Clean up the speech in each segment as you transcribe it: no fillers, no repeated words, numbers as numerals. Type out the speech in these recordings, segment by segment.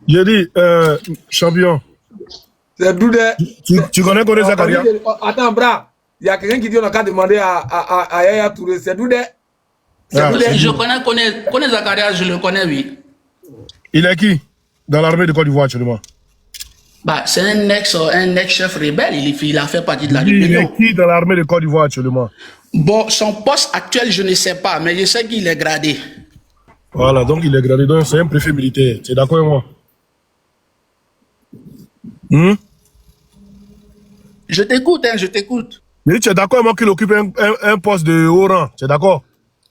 J'ai dit, champion, C'est Doudé. tu connais Kone Zakaria? Attends, bras. Il y a quelqu'un qui dit on a qu'à demander à Yaya Touré. C'est Doudé. Ah, Je connais Zakaria, je le connais, oui. il est qui dans l'armée de Côte d'Ivoire actuellement? Bah, c'est un ex-chef rebelle, il a fait partie de la Il rébellion. est qui dans l'armée de Côte d'Ivoire actuellement? Bon, son poste actuel, je ne sais pas, mais je sais qu'il est gradé. Voilà, donc il est gradé, donc c'est un préfet militaire. Tu es d'accord avec moi? Je t'écoute, je t'écoute. Mais tu es d'accord avec moi qu'il occupe un poste de haut rang? Tu es d'accord?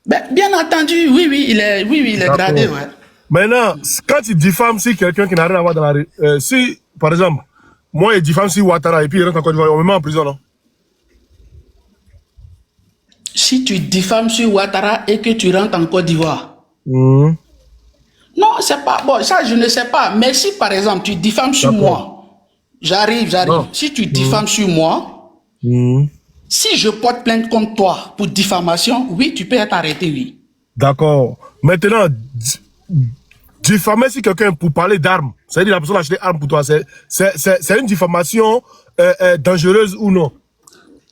Ben, bien entendu, oui, il est gradé, ouais. Maintenant, quand tu diffames si quelqu'un qui n'a rien à voir dans la... si, par exemple, moi, je diffame si Ouattara et puis il rentre en Côte d'Ivoire, on me met en prison, non? Si tu diffames sur Ouattara et que tu rentres en Côte d'Ivoire, non, c'est pas... Bon, ça, je ne sais pas. Mais si, par exemple, tu diffames sur moi, j'arrive. Si tu diffames sur moi, si je porte plainte contre toi pour diffamation, oui, tu peux être arrêté, oui. D'accord. Maintenant, diffamer si quelqu'un pour parler d'armes, c'est-à-dire la personne a acheté armes pour toi, c'est une diffamation dangereuse ou non?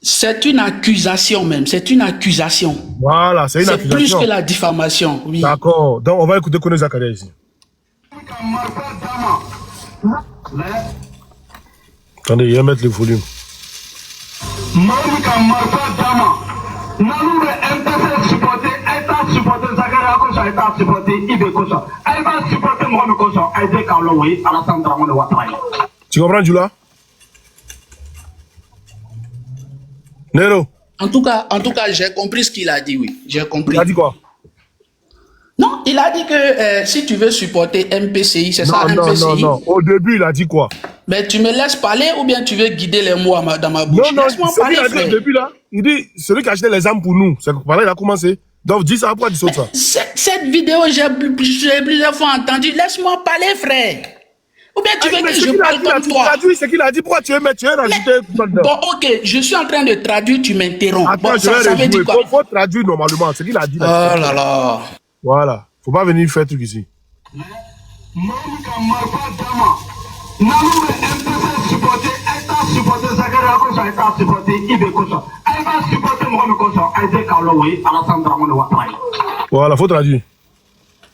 C'est une accusation même, c'est une accusation. Voilà, c'est une accusation. C'est plus que la diffamation, oui. D'accord. Donc, on va écouter Kone Zakaria ici. Attendez, il va mettre le volume. Tu comprends, Djoula? Nero? En tout cas, j'ai compris ce qu'il a dit, oui. J'ai compris. Il a dit quoi? Non, il a dit que si tu veux supporter MPCI, c'est ça, MPCI. Non. Au début, il a dit quoi? Mais tu me laisses parler ou bien tu veux guider les mots dans ma bouche? Non, laisse-moi parler, frère. Au début, là, il dit, celui qui a acheté les armes pour nous, c'est par là il a commencé. Donc, dis ça, pourquoi tu sautes ça? Cette vidéo, j'ai plusieurs fois entendu. Laisse-moi parler, frère. Ou bien tu veux que je parle comme toi? Traduis ce qu'il a dit. Pourquoi tu veux rajouter? Bon, ok, je suis en train de traduire, tu m'interromps. Attends, bon, ça veut dire quoi? Faut traduire normalement ce qu'il a dit. Oh là là. Voilà. Faut pas venir faire truc ici. Voilà, faut traduire.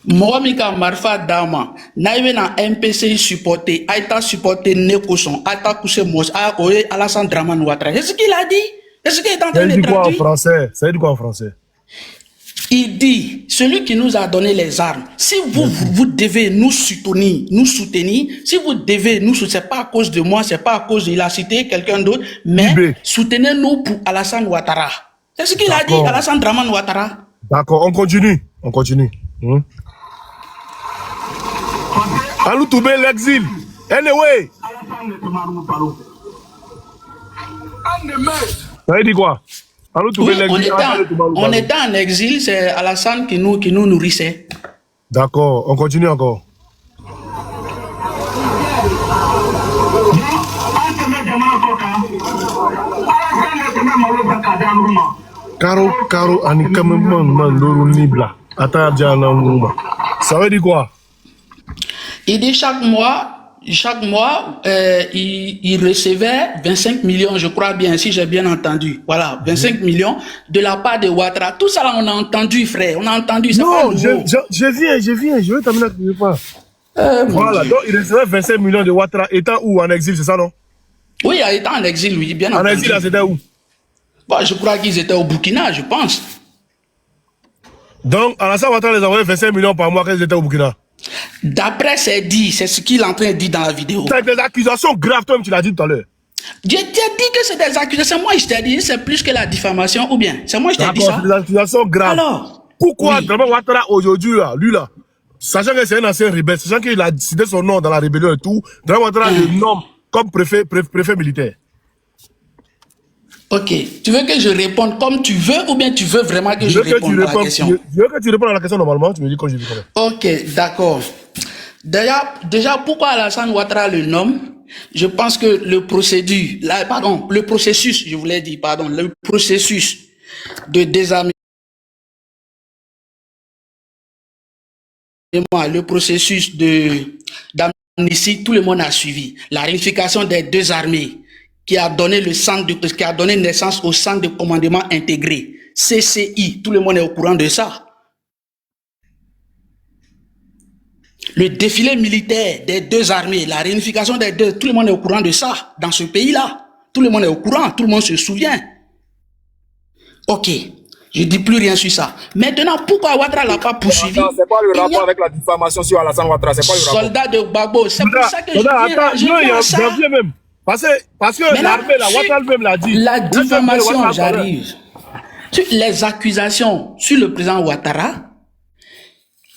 Mohamika Marfa Dama, Naïve na MPC supporté, Aïta supporté Nekoson, Aïta Kousse Mos, Aïkoé, Alassane Draman Ouattara. C'est ce qu'il a dit? Est-ce qu'il est en train de traduire? Ça dit quoi en français? Il dit, celui qui nous a donné les armes, si vous devez nous soutenir, si vous devez nous soutenir, c'est pas à cause de moi, c'est pas à cause il a cité quelqu'un d'autre, mais soutenez-nous pour Alassane Ouattara. C'est ce qu'il a dit, Alassane Draman Ouattara. D'accord, on continue. Alou Toubé l'exil. Anyway. Ça veut dire quoi? Oui, on était en exil, c'est Alassane qui nous nourrissait. D'accord, on continue encore. Caro, Nibla. Ça veut dire quoi? Il dit chaque mois, il recevait 25 millions, je crois bien, si j'ai bien entendu. Voilà, 25 millions de la part de Ouattara. Tout ça, là, on a entendu, frère. On a entendu. Non, je viens. Je vais terminer la fois. Voilà, donc il recevait 25 millions de Ouattara étant où en exil, c'est ça, non? Oui, étant en exil, oui, bien entendu. En exil, c'était où? Bon, je crois qu'ils étaient au Burkina, je pense. Donc, Alassane Ouattara les envoyait 25 millions par mois quand ils étaient au Burkina. D'après c'est dit, c'est ce qu'il est en train de dire dans la vidéo. C'est des accusations graves, toi-même tu l'as dit tout à l'heure. Je t'ai dit que c'est des accusations. Moi, je t'ai dit c'est plus que la diffamation, ou bien c'est moi je t'ai dit ça. C'est des accusations graves. Alors, pourquoi Draman Ouattara aujourd'hui, là, lui là, sachant que c'est un ancien rebelle, sachant qu'il a décidé son nom dans la rébellion et tout, Draman Ouattara le nomme comme préfet militaire. Ok, tu veux que je réponde comme tu veux ou bien tu veux vraiment que je réponde à la question? Je veux que tu répondes à la question normalement, tu me dis quand je vais répondre. Ok, d'accord. Déjà, pourquoi Alassane Ouattara le nomme? Je pense que le processus de désarmement le processus d'amnistie, tout le monde a suivi. La réunification des deux armées qui a donné naissance au centre de commandement intégré, CCI, tout le monde est au courant de ça. Le défilé militaire des deux armées, la réunification des deux, tout le monde est au courant de ça dans ce pays-là. Tout le monde est au courant, tout le monde se souvient. Ok, je ne dis plus rien sur ça. Maintenant, pourquoi Ouattara ne l'a pas poursuivi? C'est quoi le rapport avec la diffamation sur Alassane Ouattara? C'est quoi le rapport? Soldat de Gbagbo, c'est pour ça que je viens à ça. Même. Parce que l'armée, la Ouattara même l'a dit. La diffamation, j'arrive. Sur les accusations sur le président Ouattara,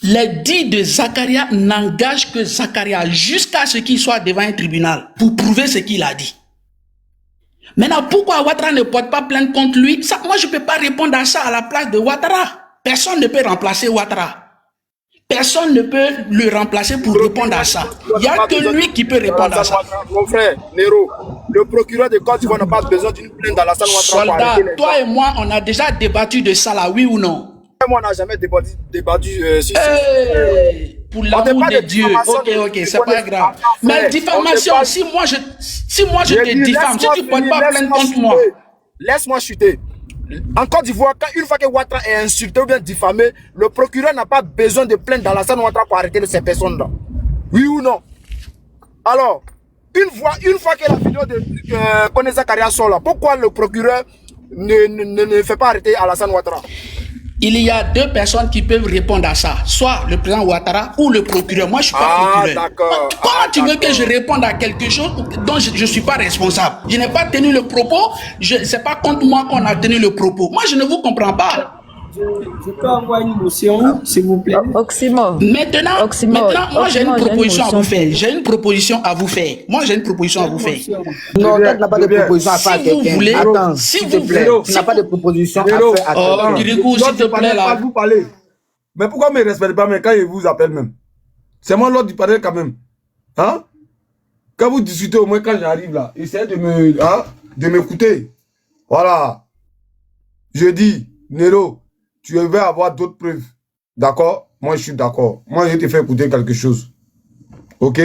les dits de Zakaria n'engagent que Zakaria jusqu'à ce qu'il soit devant un tribunal pour prouver ce qu'il a dit. Maintenant, pourquoi Ouattara ne porte pas plainte contre lui? Ça, moi, je ne peux pas répondre à ça à la place de Ouattara. Personne ne peut remplacer Ouattara. Personne ne peut le remplacer pour répondre à ça. Il n'y a que lui qui peut répondre à ça. Mon frère, Nero, le procureur de Côte d'Ivoire n'a pas besoin d'une plainte d'Alassane Ouattara. Soldat, toi et moi, on a déjà débattu de ça là, oui ou non? Moi, on n'a jamais débattu sur pour l'amour de Dieu, ok, c'est pas grave. Mais diffamation, si moi je te diffame, si tu ne portes pas plainte contre moi. Laisse-moi chuter. En Côte d'Ivoire, une fois que Ouattara est insulté ou bien diffamé, le procureur n'a pas besoin de plainte d'Alassane Ouattara pour arrêter ces personnes-là. Oui ou non? Alors, une fois que la vidéo de Kone Zakaria sort là, pourquoi le procureur ne fait pas arrêter Alassane Ouattara? Il y a deux personnes qui peuvent répondre à ça, soit le président Ouattara ou le procureur. Moi, je ne suis pas procureur. Comment tu veux que je réponde à quelque chose dont je ne suis pas responsable? Je n'ai pas tenu le propos, ce n'est pas contre moi qu'on a tenu le propos. Moi, je ne vous comprends pas. Je peux envoyer une motion, s'il vous plaît. Maintenant, moi, j'ai une proposition à vous faire. J'ai une proposition à vous faire. Moi, j'ai une proposition à vous faire. Non, tu n'as pas de proposition à faire à quelqu'un. Si vous voulez, attends, s'il te plaît, tu n'as pas de proposition à faire à quelqu'un. Oh, Kirikou, s'il te plaît, là. Vous parlez. Mais pourquoi ne me respectez pas quand il vous appelle même? C'est moi l'autre du panel quand même. Hein? Quand vous discutez, au moins quand j'arrive là, essayez de m'écouter. Voilà. Je dis, Nero, tu vas avoir d'autres preuves. D'accord? Moi, je suis d'accord. Moi, je te fais écouter quelque chose. Ok?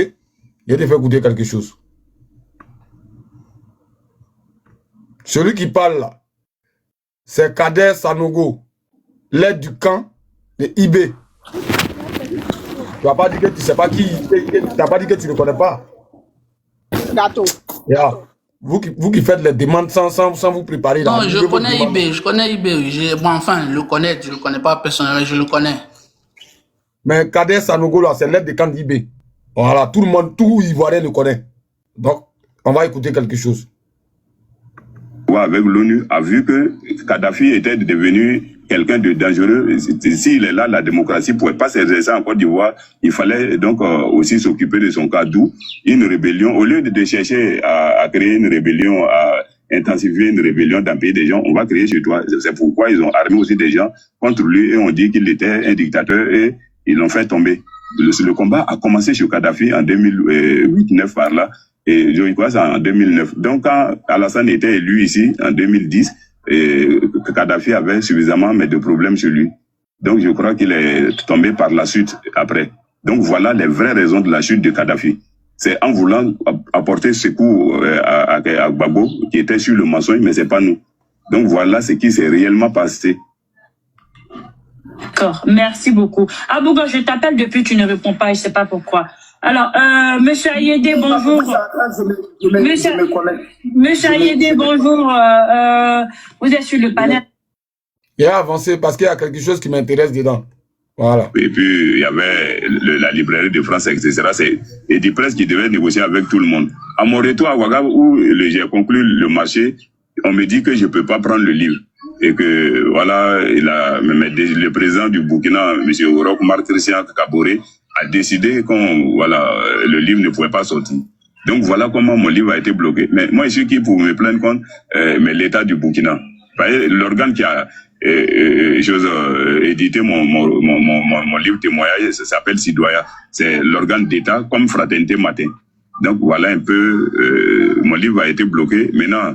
Je te fais écouter quelque chose. Celui qui parle là, c'est Kader Sanogo, l'aide du camp de IB. Tu n'as pas dit que tu ne sais pas qui. Tu n'as pas dit que tu ne le connais pas. Gâteau. Yeah. Vous qui faites les demandes sans vous préparer. Non, je connais IB. Je connais IB. Bon, enfin, je le connais. Je ne le connais pas personnellement, je le connais. Mais Kader Sanogo, là, c'est l'aide de camp d'IB. Voilà, tout le monde, tout Ivoirien le connaît. Donc, on va écouter quelque chose. Avec l'ONU a vu que Kadhafi était devenu quelqu'un de dangereux. S'il est là, la démocratie ne pouvait pas s'exercer en Côte d'Ivoire. Il fallait donc aussi s'occuper de son cas, d'où une rébellion. Au lieu de chercher à créer une rébellion, à intensifier une rébellion dans le pays des gens, on va créer chez toi. C'est pourquoi ils ont armé aussi des gens contre lui et on dit qu'il était un dictateur et ils l'ont fait tomber. Le combat a commencé chez Kadhafi en 2008-2009 par là. Et je crois que c'est en 2009. Donc, quand Alassane était élu ici, en 2010, Kadhafi avait suffisamment de problèmes sur lui. Donc, je crois qu'il est tombé par la suite après. Donc, voilà les vraies raisons de la chute de Kadhafi. C'est en voulant apporter secours à Gbagbo, qui était sur le mensonge, mais c'est pas nous. Donc, voilà ce qui s'est réellement passé. D'accord, merci beaucoup. Abouga, je t'appelle depuis, tu ne réponds pas, je ne sais pas pourquoi. Alors, Monsieur Ayédé, bonjour. Monsieur Ayédé, bonjour. Vous êtes sur le panel. Il a avancé parce qu'il y a quelque chose qui m'intéresse dedans. Voilà. Et puis, il y avait la librairie de France, etc. C'est Eddy Presse qui devait négocier avec tout le monde. À mon retour à Ouagadougou, où j'ai conclu le marché, on me dit que je ne peux pas prendre le livre. Et que, voilà, le président du Burkina, M. Roch Marc Christian Kaboré, a décidé que voilà, le livre ne pouvait pas sortir. Donc voilà comment mon livre a été bloqué. Mais moi, je suis qui pour me plaindre contre l'État du Burkina. L'organe qui a édité mon livre témoignage, ça s'appelle Sidoya. C'est l'organe d'État comme Fraternité Matin. Donc voilà un peu, mon livre a été bloqué. Maintenant,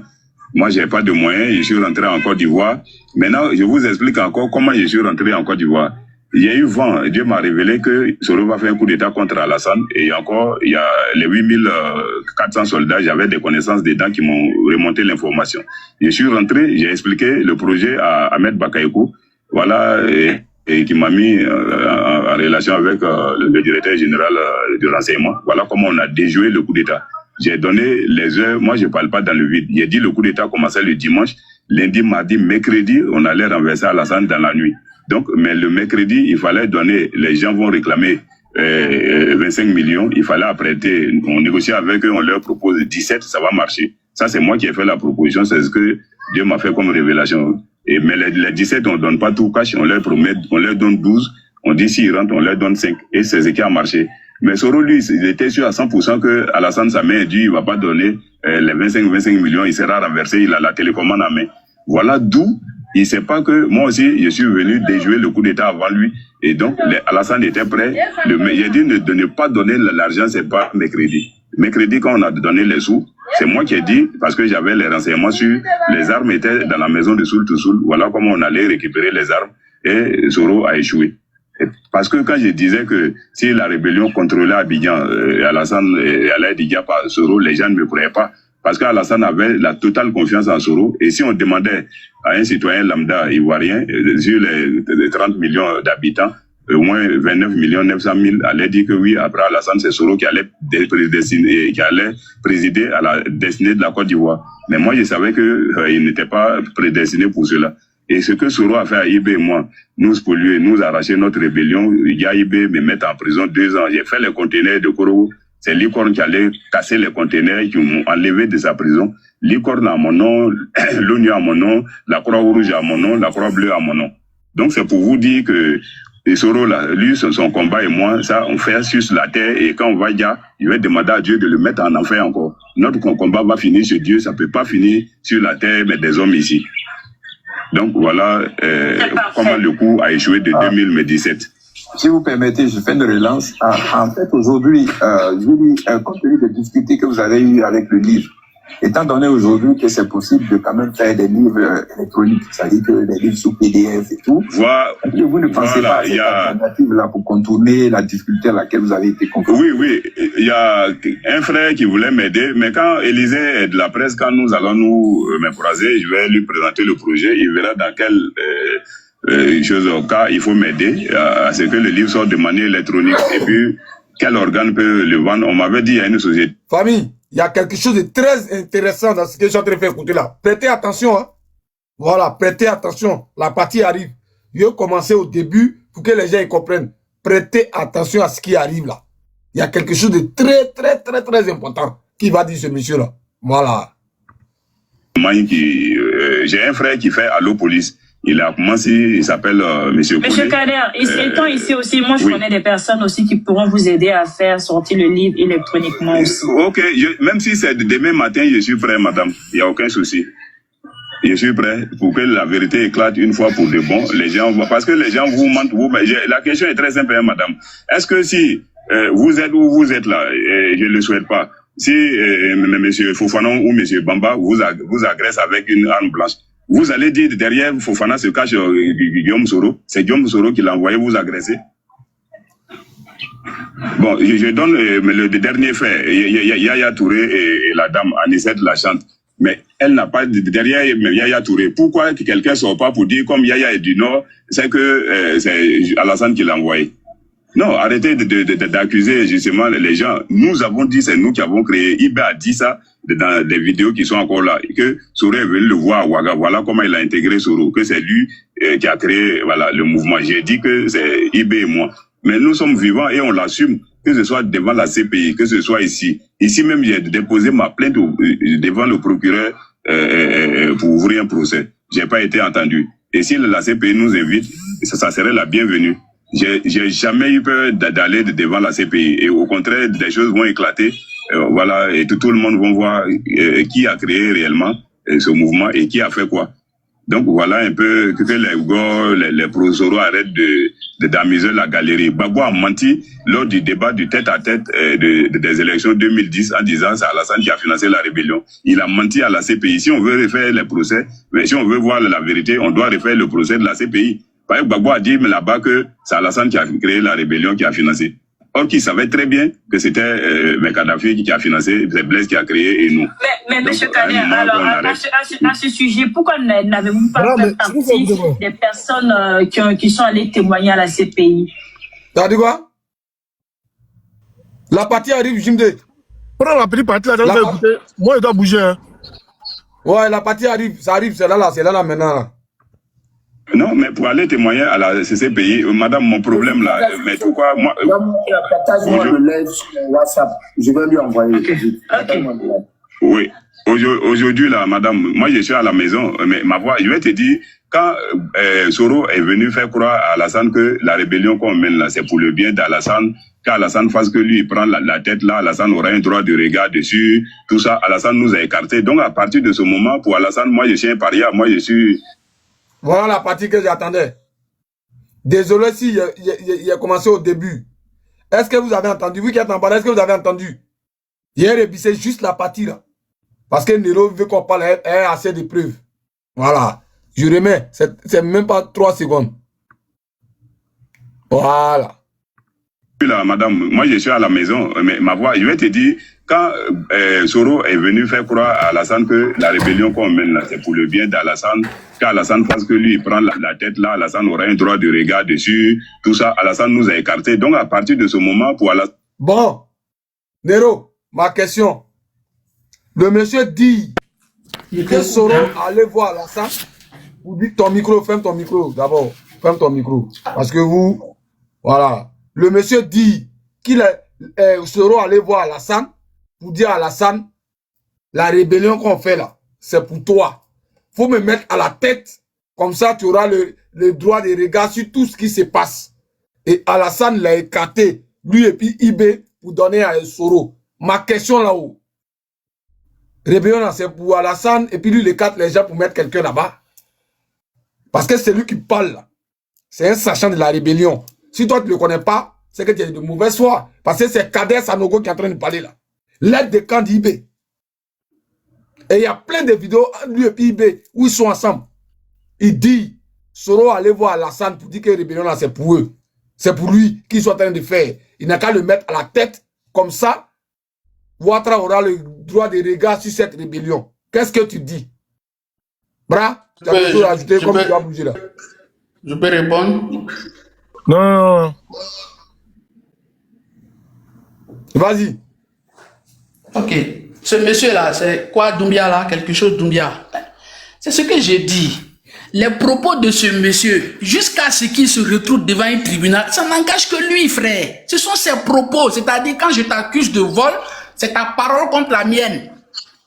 moi, j'ai pas de moyens, je suis rentré en Côte d'Ivoire. Maintenant, je vous explique encore comment je suis rentré en Côte d'Ivoire. il y a eu vent. Dieu m'a révélé que Soro va faire un coup d'État contre Alassane. Et encore, il y a les 8400 soldats, j'avais des connaissances dedans qui m'ont remonté l'information. Je suis rentré, j'ai expliqué le projet à Ahmed Bakayoko. Voilà, et qui m'a mis en relation avec le directeur général du renseignement. Voilà comment on a déjoué le coup d'État. J'ai donné les heures, moi je parle pas dans le vide. J'ai dit le coup d'État commençait le dimanche, lundi, mardi, mercredi, on allait renverser Alassane dans la nuit. Donc, mais le mercredi, il fallait donner, les gens vont réclamer 25 millions, il fallait apprêter, on négocie avec eux, on leur propose 17, ça va marcher. Ça c'est moi qui ai fait la proposition, c'est ce que Dieu m'a fait comme révélation. Mais les 17, on donne pas tout cash, on leur promet, on leur donne 12, on dit s'ils rentrent, on leur donne 5. Et c'est ce qui a marché. Mais Soro, lui, il était sûr à 100% que Alassane, sa main est due, il va pas donner les 25 millions, il sera renversé, il a la télécommande en main. Voilà d'où il sait pas que moi aussi, je suis venu déjouer le coup d'État avant lui. Et donc, Alassane était prêt. J'ai dit de ne pas donner l'argent, c'est pas mercredi. Mercredi, quand on a donné les sous, c'est moi qui ai dit, parce que j'avais les renseignements sur les armes étaient dans la maison de Soul to Soul. Voilà comment on allait récupérer les armes. Et Soro a échoué. Parce que quand je disais que si la rébellion contrôlait Abidjan, Alassane allait dire par Soro, les gens ne me croyaient pas. Parce qu'Alassane avait la totale confiance en Soro. Et si on demandait à un citoyen lambda ivoirien, sur les 30 millions d'habitants, au moins 29 millions 900 000 allaient dire que oui, après Alassane, c'est Soro qui allait présider à la destinée de la Côte d'Ivoire. Mais moi, je savais qu'il n'était pas prédestiné pour cela. Et ce que Soro a fait à IB et moi, nous spolier, nous arracher notre rébellion, il y a IB me mettre en prison 2 ans. J'ai fait les conteneurs de Koro. C'est Licorne qui allait casser les conteneurs qui m'ont enlevé de sa prison. Licorne à mon nom, l'ONU à mon nom, la Croix-Rouge à mon nom, la Croix-Bleue à mon nom. Donc c'est pour vous dire que Soro, là, lui, son combat et moi, ça, on fait sur la terre et quand on va dire, il va demander à Dieu de le mettre en enfer encore. Notre combat va finir chez Dieu, ça peut pas finir sur la terre, mais des hommes ici. Donc voilà comment le coup a échoué de 2017. Si vous permettez, je fais une relance. En fait, aujourd'hui, compte tenu des difficultés que vous avez eues avec le livre, étant donné aujourd'hui que c'est possible de quand même faire des livres électroniques, c'est-à-dire que des livres sous PDF et tout, est-ce que vous ne pensez pas à cette alternative-là pour contourner la difficulté à laquelle vous avez été confronté? Oui, il y a un frère qui voulait m'aider, mais quand Élisée est de la presse, quand nous allons nous m'embraser, je vais lui présenter le projet, il verra dans quel chose au cas, il faut m'aider à ce que le livre sorte de manière électronique. Et puis, quel organe peut le vendre? On m'avait dit, il y a une société. Famille, il y a quelque chose de très intéressant dans ce que je suis en train de faire écouter là. Prêtez attention, hein. Voilà, prêtez attention. La partie arrive. Je vais commencer au début pour que les gens y comprennent. Prêtez attention à ce qui arrive là. Il y a quelque chose de très important qui va dire ce monsieur-là. Voilà. J'ai un frère qui fait Allo Police. Il a commencé, il s'appelle Monsieur Kader, étant ici aussi, moi je connais des personnes aussi qui pourront vous aider à faire sortir le livre électroniquement aussi. Ok, même si c'est demain matin, je suis prêt, madame. Il n'y a aucun souci. Je suis prêt pour que la vérité éclate une fois pour de bon. Les gens, parce que les gens vous mentent. La question est très simple, hein, madame. Est-ce que si vous êtes où vous êtes là, et je ne le souhaite pas, si Monsieur Fofana ou Monsieur Bamba vous agresse avec une arme blanche, vous allez dire derrière Fofana se cache Guillaume Soro. C'est Guillaume Soro qui l'a envoyé vous agresser. Bon, je donne le dernier fait. Yaya Touré et la dame Anicette Lachante. Mais elle n'a pas derrière Yaya Touré. Pourquoi quelqu'un ne sort pas pour dire comme Yaya est du Nord, c'est que c'est Alassane qui l'a envoyé? Non, arrêtez d'accuser justement les gens. Nous avons dit, c'est nous qui avons créé. IB a dit ça dans des vidéos qui sont encore là. Que Soro est venu le voir à Ouaga. Voilà comment il a intégré Soro. Que c'est lui qui a créé le mouvement. J'ai dit que c'est IB et moi. Mais nous sommes vivants et on l'assume. Que ce soit devant la CPI, que ce soit ici. Ici même, j'ai déposé ma plainte devant le procureur pour ouvrir un procès. J'ai pas été entendu. Et si la CPI nous invite, ça serait la bienvenue. J'ai jamais eu peur d'aller devant la CPI. Et au contraire, des choses vont éclater. Voilà, et tout le monde va voir qui a créé réellement ce mouvement et qui a fait quoi. Donc voilà un peu que les pro-Soro arrêtent d'amuser la galerie. Gbagbo a menti lors du débat du tête-à-tête des élections 2010 en disant c'est Alassane qui a financé la rébellion. Il a menti à la CPI. Si on veut refaire les procès, mais si on veut voir la vérité, on doit refaire le procès de la CPI. Parce que Gbagbo a dit là-bas que c'est Alassane qui a créé la rébellion, qui a financé. Or, qu'il savait très bien que c'était Kadhafi qui a financé, c'est Blaise qui a créé et nous. Mais Donc, M. Kader, alors, à ce sujet, pourquoi n'avez-vous pas fait partie des personnes qui sont allées témoigner à la CPI? T'as dit quoi? La partie arrive, Jimde. Prends la petite partie là, écouter. Moi, je dois bouger. Hein. Ouais, la partie arrive, ça arrive, c'est là maintenant. Là. Non, mais pour aller témoigner à la CCPI, madame, mon problème là, mais pourquoi moi... Partage-moi le lien sur WhatsApp, je vais lui envoyer. Oui, aujourd'hui là, madame, moi je suis à la maison, mais ma voix, je vais te dire, quand Soro est venu faire croire à Alassane que la rébellion qu'on mène là, c'est pour le bien d'Alassane, qu'Alassane fasse que lui, il prend la tête là, Alassane aura un droit de regard dessus, tout ça, Alassane nous a écartés. Donc à partir de ce moment, pour Alassane, moi je suis un paria, moi je suis... Voilà la partie que j'attendais. Désolé si il a commencé au début. Est-ce que vous avez entendu? Vous qui êtes en bas, est-ce que vous avez entendu? Hier, c'est juste la partie là. Parce que Nero veut qu'on parle, elle a assez de preuves. Voilà. Je remets. C'est même pas 3 secondes. Voilà. Là, madame, moi je suis à la maison, mais ma voix, je vais te dire, quand Soro est venu faire croire à Alassane que la rébellion qu'on mène là, c'est pour le bien d'Alassane, qu'Alassane fasse que lui, il prend la tête là, Alassane aura un droit de regard dessus, tout ça, Alassane nous a écartés. Donc à partir de ce moment, pour Alassane... Bon, Nero, ma question. Le monsieur dit que Soro allait voir Alassane. Vous dites ton micro, ferme ton micro d'abord. Ferme ton micro. Parce que vous, voilà. Le monsieur dit qu'il Soro allait voir Alassane pour dire à Alassane, la rébellion qu'on fait là, c'est pour toi. Faut me mettre à la tête, comme ça tu auras le droit de regard sur tout ce qui se passe. Et Alassane l'a écarté, lui et puis Ibé, pour donner à Soro. Ma question là-haut, rébellion là, c'est pour Alassane, et puis lui il écarte les gens pour mettre quelqu'un là-bas. Parce que c'est lui qui parle là. C'est un sachant de la rébellion. Si toi, tu ne le connais pas, c'est que tu es de mauvaise foi. Parce que c'est Kader Sanogo qui est en train de parler là. L'aide de camp d'Ibé. Et il y a plein de vidéos, lui et puis Ibé, où ils sont ensemble. Il dit, Soro allait voir Alassane pour dire que la rébellion là, c'est pour eux. C'est pour lui qu'ils sont en train de faire. Il n'a qu'à le mettre à la tête. Comme ça, Ouattara aura le droit de regard sur cette rébellion. Qu'est-ce que tu dis? Bra, tu as quelque chose à ajouter comme tu dois bouger là. Je peux répondre? Non. Vas-y. Ok. Ce monsieur-là, c'est quoi Doumbia là? Quelque chose Doumbia. C'est ce que j'ai dit. Les propos de ce monsieur, jusqu'à ce qu'il se retrouve devant un tribunal, ça n'engage que lui, frère. Ce sont ses propos. C'est-à-dire, quand je t'accuse de vol, c'est ta parole contre la mienne.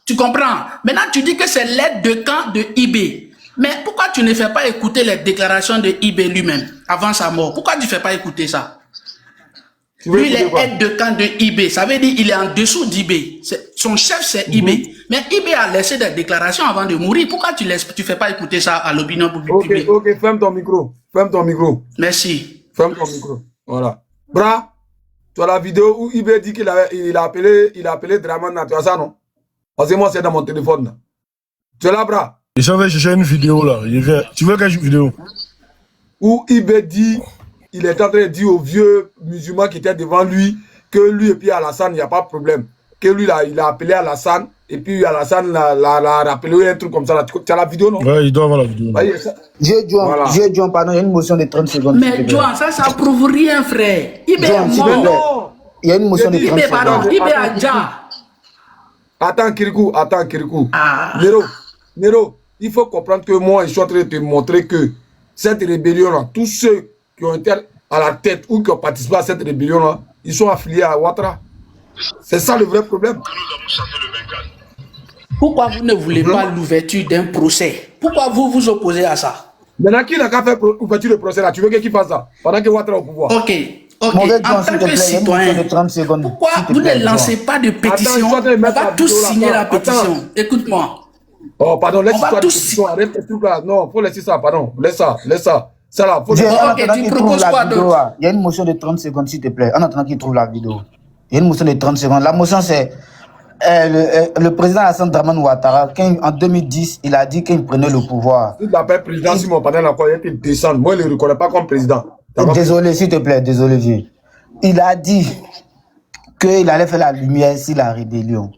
Tu comprends? Maintenant, tu dis que c'est l'aide de camp de Ibé. Mais pourquoi tu ne fais pas écouter les déclarations de Ibé lui-même, avant sa mort? Pourquoi tu ne fais pas écouter ça? Lui, il est aide de camp de Ibé. Ça veut dire qu'il est en dessous d'Ibé. Son chef, c'est Ibé. Mais Ibé a laissé des déclarations avant de mourir. Pourquoi tu ne fais pas écouter ça à l'opinion publique? Ok, ferme ton micro. Ferme ton micro. Merci. Ferme ton micro. Voilà. Bra, tu as la vidéo où Ibé dit qu'il a appelé Draman. Tu as ça, non? Parce que moi, c'est dans mon téléphone. Là. Tu es là, Bra? Et ça va chercher une vidéo là. Tu veux quelle vidéo? Où Ibé dit, il est en train de dire aux vieux musulmans qui étaient devant lui que lui et puis Alassane, il n'y a pas de problème. Que lui, là, il a appelé Alassane et puis Alassane l'a rappelé un truc comme ça. Là. Tu as la vidéo, non? Ouais, il doit avoir la vidéo. J'ai John, pardon, il y a une motion de 30 secondes. Mais John, ça prouve rien, frère. Ibé est mort. Il y a une motion de 30 Ibé, secondes. pardon, Ibé a déjà. Attends, Kirikou. Nero, il faut comprendre que moi, je suis en train de te montrer que cette rébellion-là, tous ceux qui ont été à la tête ou qui ont participé à cette rébellion-là, ils sont affiliés à Ouattara. C'est ça le vrai problème. Pourquoi vous ne voulez pas l'ouverture d'un procès? Pourquoi vous vous opposez à ça? Maintenant, qui n'a qu'à faire l'ouverture de procès là? Tu veux qu'il fasse ça pendant que Ouattara est au pouvoir? Ok. En tant que citoyen, pourquoi vous ne lancez pas de pétition? On va tous signer la pétition. Écoute-moi. Oh, pardon, laisse-toi de pétition. Arrête ce truc là. Non, faut laisser ça, pardon. Laisse ça. Ça là, faut laisser ça. Ok, tu proposes quoi d'autre? Il y a une motion de 30 secondes, s'il te plaît. En attendant qu'il trouve la vidéo. Il y a une motion de 30 secondes. La motion, c'est le président Alassane Dramane Ouattara, en 2010, il a dit qu'il prenait le pouvoir. Si tu l'appelles président, si mon panel encore, il était descendre. Moi, il ne le reconnaît pas comme président. Désolé, s'il te plaît, désolé, vieux. Il a dit qu'il allait faire la lumière sur la rébellion.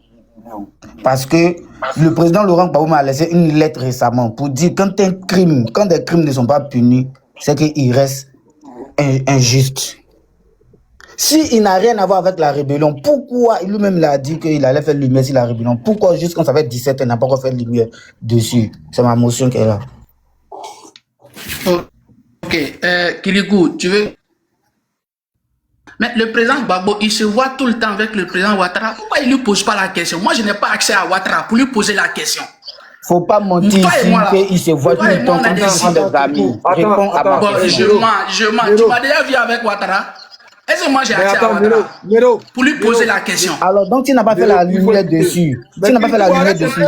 Parce que le président Laurent Gbagbo m'a laissé une lettre récemment pour dire quand des crimes ne sont pas punis, c'est qu'il reste injuste. S'il n'a rien à voir avec la rébellion, pourquoi lui-même il a dit qu'il allait faire lumière sur la rébellion? Pourquoi juste quand ça fait 17 ans, il n'a pas encore fait lumière dessus? C'est ma motion qui est là. Ok, Kirikou, tu veux? Mais le président Gbagbo, il se voit tout le temps avec le président Ouattara. Pourquoi il ne lui pose pas la question? Moi, je n'ai pas accès à Ouattara pour lui poser la question. Faut pas mentir ici qu'il se voit tout le temps quand il prend des amis. Réponds à ma question. Je mens. Tu m'as déjà vu avec Ouattara? Est-ce que moi j'ai accès à Ouattara pour lui poser la question? Alors, donc tu n'as pas fait la lumière dessus. Tu n'as pas fait la lumière dessus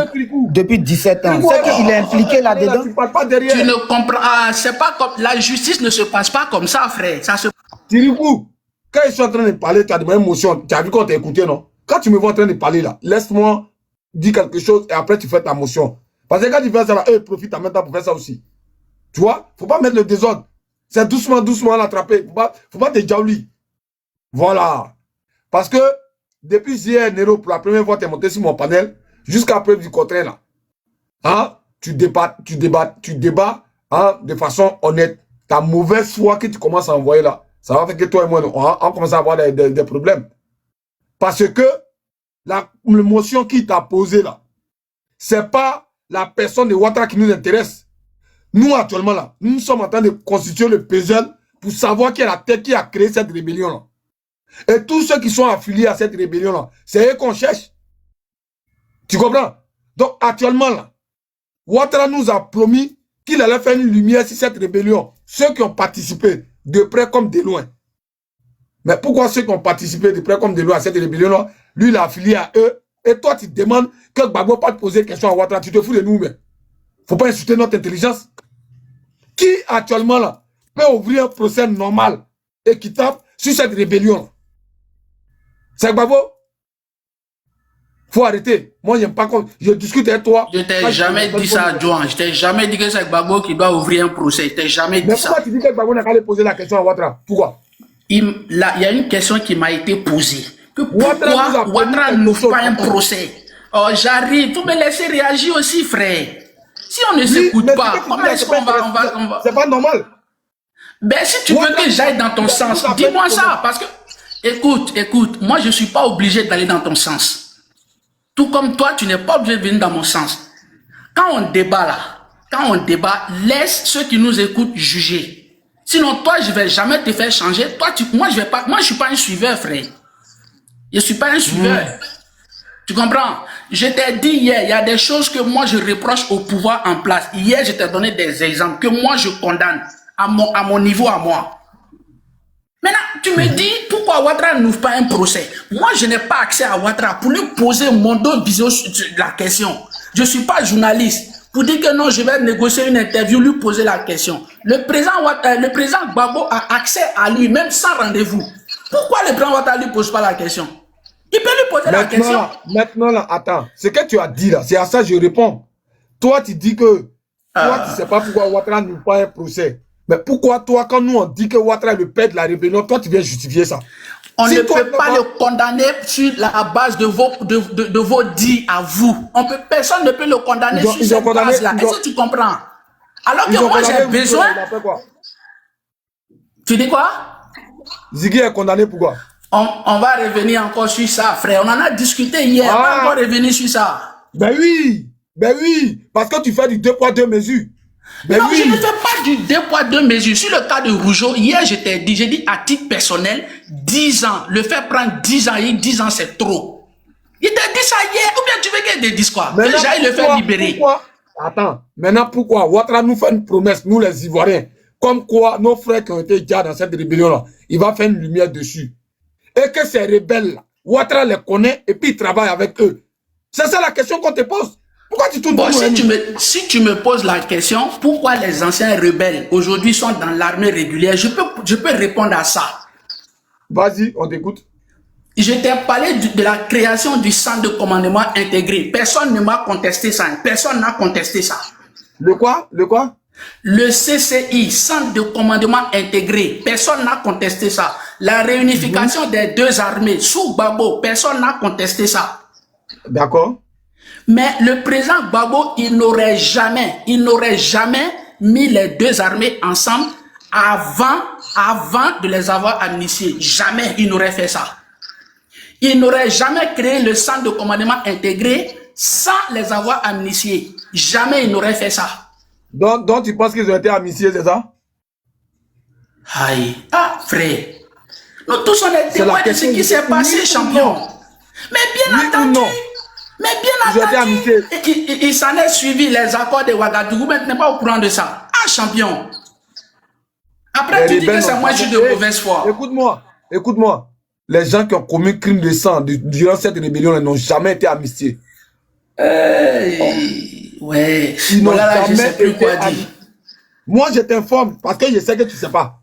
depuis 17 ans. C'est qu'il est impliqué là-dedans. Tu ne comprends. Ah, c'est pas comme. La justice ne se passe pas comme ça, frère. Ça se. Kirikou, quand je suis en train de parler, tu as de ma émotion. Tu as vu quand tu as écouté, non? Quand tu me vois en train de parler là, laisse-moi dire quelque chose et après tu fais ta motion. Parce que quand tu fais ça là, eux profitent en même temps pour faire ça aussi. Tu vois? Faut pas mettre le désordre. C'est doucement l'attraper. Faut pas te jaoulir. Voilà. Parce que depuis hier, Nero, pour la première fois, tu es monté sur mon panel, jusqu'à preuve du contraire là. Hein? Tu débats hein, de façon honnête. Ta mauvaise foi que tu commences à envoyer là, ça va faire que toi et moi, on commence à avoir des problèmes. Parce que l'émotion qui t'a posée là, c'est pas la personne de Ouattara qui nous intéresse. Nous, actuellement là, nous sommes en train de constituer le puzzle pour savoir qui est la tête qui a créé cette rébellion là. Et tous ceux qui sont affiliés à cette rébellion là, c'est eux qu'on cherche. Tu comprends? Donc actuellement là, Ouattara nous a promis qu'il allait faire une lumière sur cette rébellion. Ceux qui ont participé de près comme de loin. Mais pourquoi ceux qui ont participé de près comme de loin à cette rébellion-là, lui, il est affilié à eux, et toi, tu te demandes que Gbagbo pas te poser question à Ouattara, tu te fous de nous, mais faut pas insulter notre intelligence. Qui, actuellement, là, peut ouvrir un procès normal, équitable, sur cette rébellion-là? C'est Gbagbo? Faut arrêter. Moi, j'aime pas quand je discute avec toi. Je t'ai jamais dit ça, Joan. Je t'ai jamais dit que c'est Gbagbo qui doit ouvrir un procès. Je t'ai jamais dit ça. Mais pourquoi tu dis que Gbagbo n'a qu'à poser la question à Ouattara? Pourquoi? Il y a une question qui m'a été posée. Que pourquoi Ouattara n'ouvre pas un procès? Oh, j'arrive. Faut me laisser réagir aussi, frère. Si on ne s'écoute pas, comment est-ce qu'on va... C'est pas normal. Ben, si tu veux que j'aille dans ton sens, dis-moi ça. Parce que, écoute, moi, je ne suis pas obligé d'aller dans ton sens. Tout comme toi, tu n'es pas obligé de venir dans mon sens. Quand on débat là, laisse ceux qui nous écoutent juger. Sinon, toi, je ne vais jamais te faire changer. Moi, je ne suis pas un suiveur, frère. Je ne suis pas un suiveur. Tu comprends? Je t'ai dit hier, il y a des choses que moi, je reproche au pouvoir en place. Hier, je t'ai donné des exemples que moi, je condamne à mon niveau, à moi. Maintenant, tu me dis pourquoi Ouattara n'ouvre pas un procès. Moi, je n'ai pas accès à Ouattara pour lui poser mon dos visio sur la question. Je ne suis pas journaliste pour dire que non, je vais négocier une interview, lui poser la question. Le président Gbagbo a accès à lui, même sans rendez-vous. Pourquoi le président Ouattara ne lui pose pas la question? Il peut lui poser la question. Maintenant, là, attends. Ce que tu as dit là, c'est à ça que je réponds. Toi, tu dis que toi, tu ne sais pas pourquoi Ouattara n'ouvre pas un procès. Mais pourquoi toi, quand nous on dit que Ouattara est le père de la rébellion, toi tu viens justifier ça? On ne peut pas le condamner sur la base de vos dits à vous. Personne ne peut le condamner sur cette base-là. Est-ce que tu comprends? Alors que moi j'ai besoin... Tu dis quoi? Ziggy est condamné pour quoi? On va revenir encore sur ça, frère. On en a discuté hier. On va encore revenir sur ça. Ben oui, parce que tu fais du 2 poids 2 mesures. Non, je ne fais pas du 2 poids 2 mesures. Sur le cas de Rougeau, hier, j'ai dit à titre personnel, 10 ans. Le faire prendre 10 ans, 10 ans, c'est trop. Il t'a dit ça hier. Ou bien tu veux qu'il te dise quoi? Que j'aille le faire libérer. Attends, maintenant pourquoi Ouattara nous fait une promesse, nous les Ivoiriens, comme quoi nos frères qui ont été déjà dans cette rébellion-là, il va faire une lumière dessus. Et que ces rebelles-là, Ouattara les connaît et puis il travaille avec eux. C'est ça la question qu'on te pose. Pourquoi tu tournes si tu me poses la question, pourquoi les anciens rebelles aujourd'hui sont dans l'armée régulière, je peux répondre à ça. Vas-y, on t'écoute. Je t'ai parlé de la création du centre de commandement intégré. Personne ne m'a contesté ça. Personne n'a contesté ça. Le quoi? Le quoi? Le CCI, centre de commandement intégré. Personne n'a contesté ça. La réunification des deux armées sous Gbagbo. Personne n'a contesté ça. D'accord. Mais le président Gbagbo, il n'aurait jamais mis les deux armées ensemble avant de les avoir amnistiées. Jamais il n'aurait fait ça. Il n'aurait jamais créé le centre de commandement intégré sans les avoir amnistiés. Jamais il n'aurait fait ça. Donc tu penses qu'ils ont été amnistiés, c'est ça? Aïe. Ah, frère. Nous tous on est témoins de ce qui s'est passé, champion. Mais bien entendu. Mais bien entendu. Il s'en est suivi les accords de Ouagadougou, mais tu n'es pas au courant de ça. Ah, champion. Après, tu dis que c'est moi, je suis de mauvaise foi. Écoute-moi. Les gens qui ont commis crime de sang durant cette rébellion n'ont jamais été amnistiés. Ouais. Ils n'ont jamais été amnistiés. Moi, je t'informe parce que je sais que tu ne sais pas.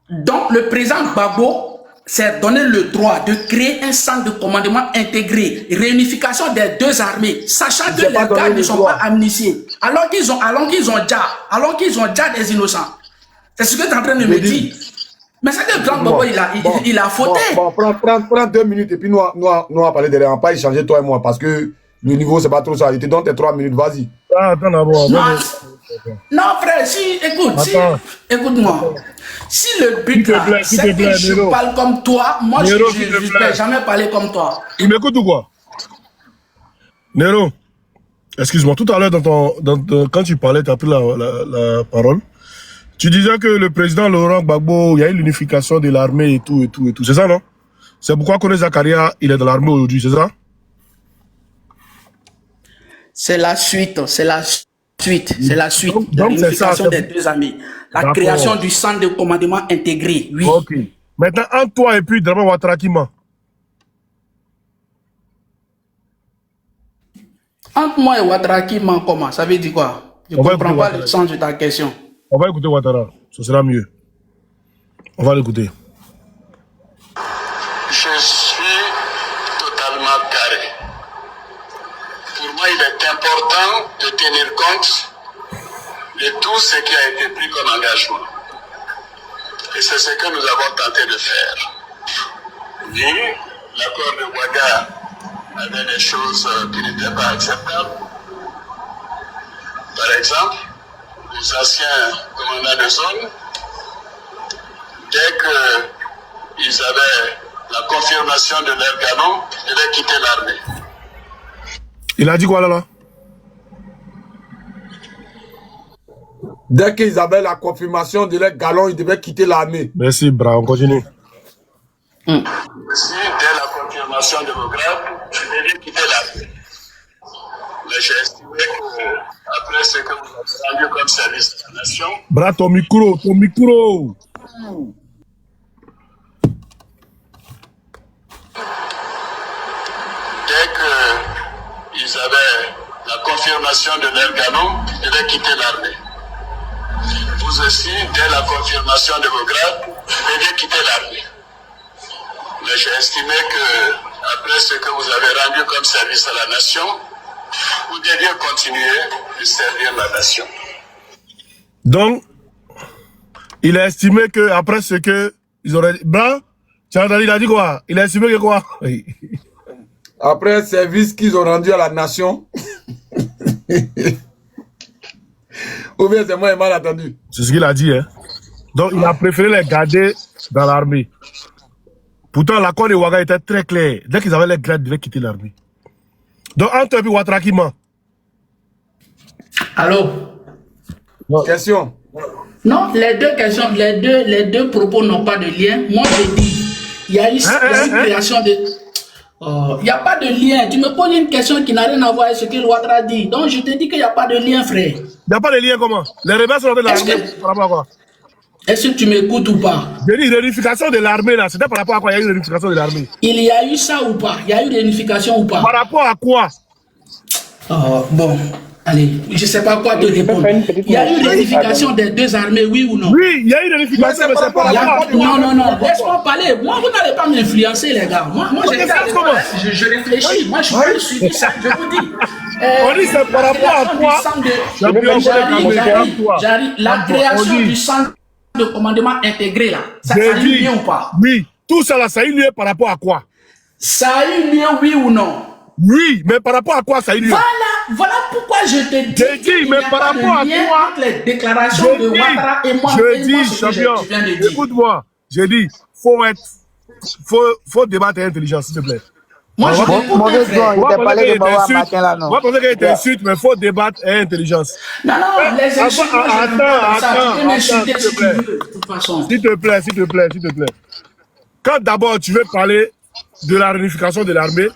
Donc, le président Gbagbo s'est donné le droit de créer un centre de commandement intégré, réunification des deux armées, sachant que les gars ne sont pas amnistiés, alors qu'ils ont déjà des innocents. C'est ce que tu es en train de me dire. Mais c'est que le grand Gbagbo, il a fauté. Prends 2 minutes et puis nous on va parler de rien. Pas échanger toi et moi parce que le niveau, c'est pas trop ça. Il te donne tes 3 minutes, vas-y. Attends d'abord. Non, frère, écoute-moi. Si le but là, c'est que je parle comme toi, moi je ne vais jamais parler comme toi. Il m'écoute ou quoi? Nero, excuse-moi, tout à l'heure, quand tu parlais, tu as pris la parole. Tu disais que le président Laurent Gbagbo, il y a eu l'unification de l'armée et tout. C'est ça, non? C'est pourquoi Kone Zakaria, il est dans l'armée aujourd'hui, c'est ça? C'est la suite. Donc l'unification des deux armées. La création du centre de commandement intégré, oui. Ok. Maintenant, entre toi et puis Dramane Ouattara qui ment. Entre moi et Ouattara qui ment comment? Ça veut dire quoi? Je ne comprends pas le sens de ta question. On va écouter Ouattara, ce sera mieux. On va l'écouter. Je suis totalement carré. Pour moi, il est important de tenir compte de tout ce qui a été pris comme engagement. Et c'est ce que nous avons tenté de faire. Oui, l'accord de Ouaga avait des choses qui n'étaient pas acceptables. Par exemple, les anciens commandants de zone, dès qu'ils avaient la confirmation de leur canon, devaient quitter l'armée. Il a dit quoi là? Dès qu'ils avaient la confirmation de leur galon, ils devaient quitter l'armée. Merci, bra, on continue. Si dès la confirmation de vos grades, vous deviez quitter l'armée. Mais j'ai estimé qu'après ce que vous avez rendu comme service à la nation... Bra, ton micro. Dès qu'ils avaient la confirmation de leur canon, ils devaient quitter l'armée. Vous aussi, dès la confirmation de vos grades, vous deviez quitter l'armée. Mais j'ai estimé qu'après ce que vous avez rendu comme service à la nation, vous deviez continuer de servir la nation. Donc, il a estimé qu'après ce que ils auraient... Bra, tu as entendu, il a dit quoi? Il a estimé que quoi? Après le service qu'ils ont rendu à la nation... Ou bien c'est moi mal entendu. C'est ce qu'il a dit, hein. Donc, il a préféré les garder dans l'armée. Pourtant, l'accord de Ouaga était très clair. Dès qu'ils avaient les grades, ils devaient quitter l'armée. Donc, entre et puis Ouattara qui ment. Allô? Question. Non, les deux questions, les deux propos n'ont pas de lien. Moi, je dis, il y a eu une création de... Il n'y a pas de lien. Tu me poses une question qui n'a rien à voir avec ce que Ouattara dit. Donc, je te dis qu'il n'y a pas de lien, frère. Il n'y a pas de lien comment? Les rebelles sont dans l'armée par rapport à quoi? Est-ce que tu m'écoutes ou pas? J'ai dit réunification de l'armée là. C'était par rapport à quoi il y a eu réunification de l'armée? Il y a eu ça ou pas? Il y a eu réunification ou pas? Par rapport à quoi? Bon. Allez, je ne sais pas quoi te répondre. Il y a eu réunification des deux armées, oui ou non? Oui, il y a eu réunification, mais c'est pas la Non, non, non, laisse-moi parler. Moi, vous n'allez pas m'influencer, les gars. Moi, je réfléchis. Moi, je suis pas suivi ça, je vous dis. On dit c'est par rapport à quoi? J'arrive. La création du centre de commandement intégré, là, ça a eu lieu ou pas? Oui, tout ça là, ça a eu lieu par rapport à quoi? Ça a eu lieu, oui ou non? Oui, mais par rapport à quoi ça a eu lieu? Voilà pourquoi je te dis. J'ai dit, mais par rapport à quoi? Entre les déclarations de Ouattara et moi, je dis, champion, écoute-moi, j'ai dit, faut débattre intelligence, s'il te plaît. Moi, je mauvais gars, il t'a parlé de Bawa matin là, non? Moi, je pensais qu'il t'insulte, mais faut débattre intelligence. Non, non, les insultes, attends, s'il te plaît. Quand d'abord tu veux parler de la réunification de l'armée,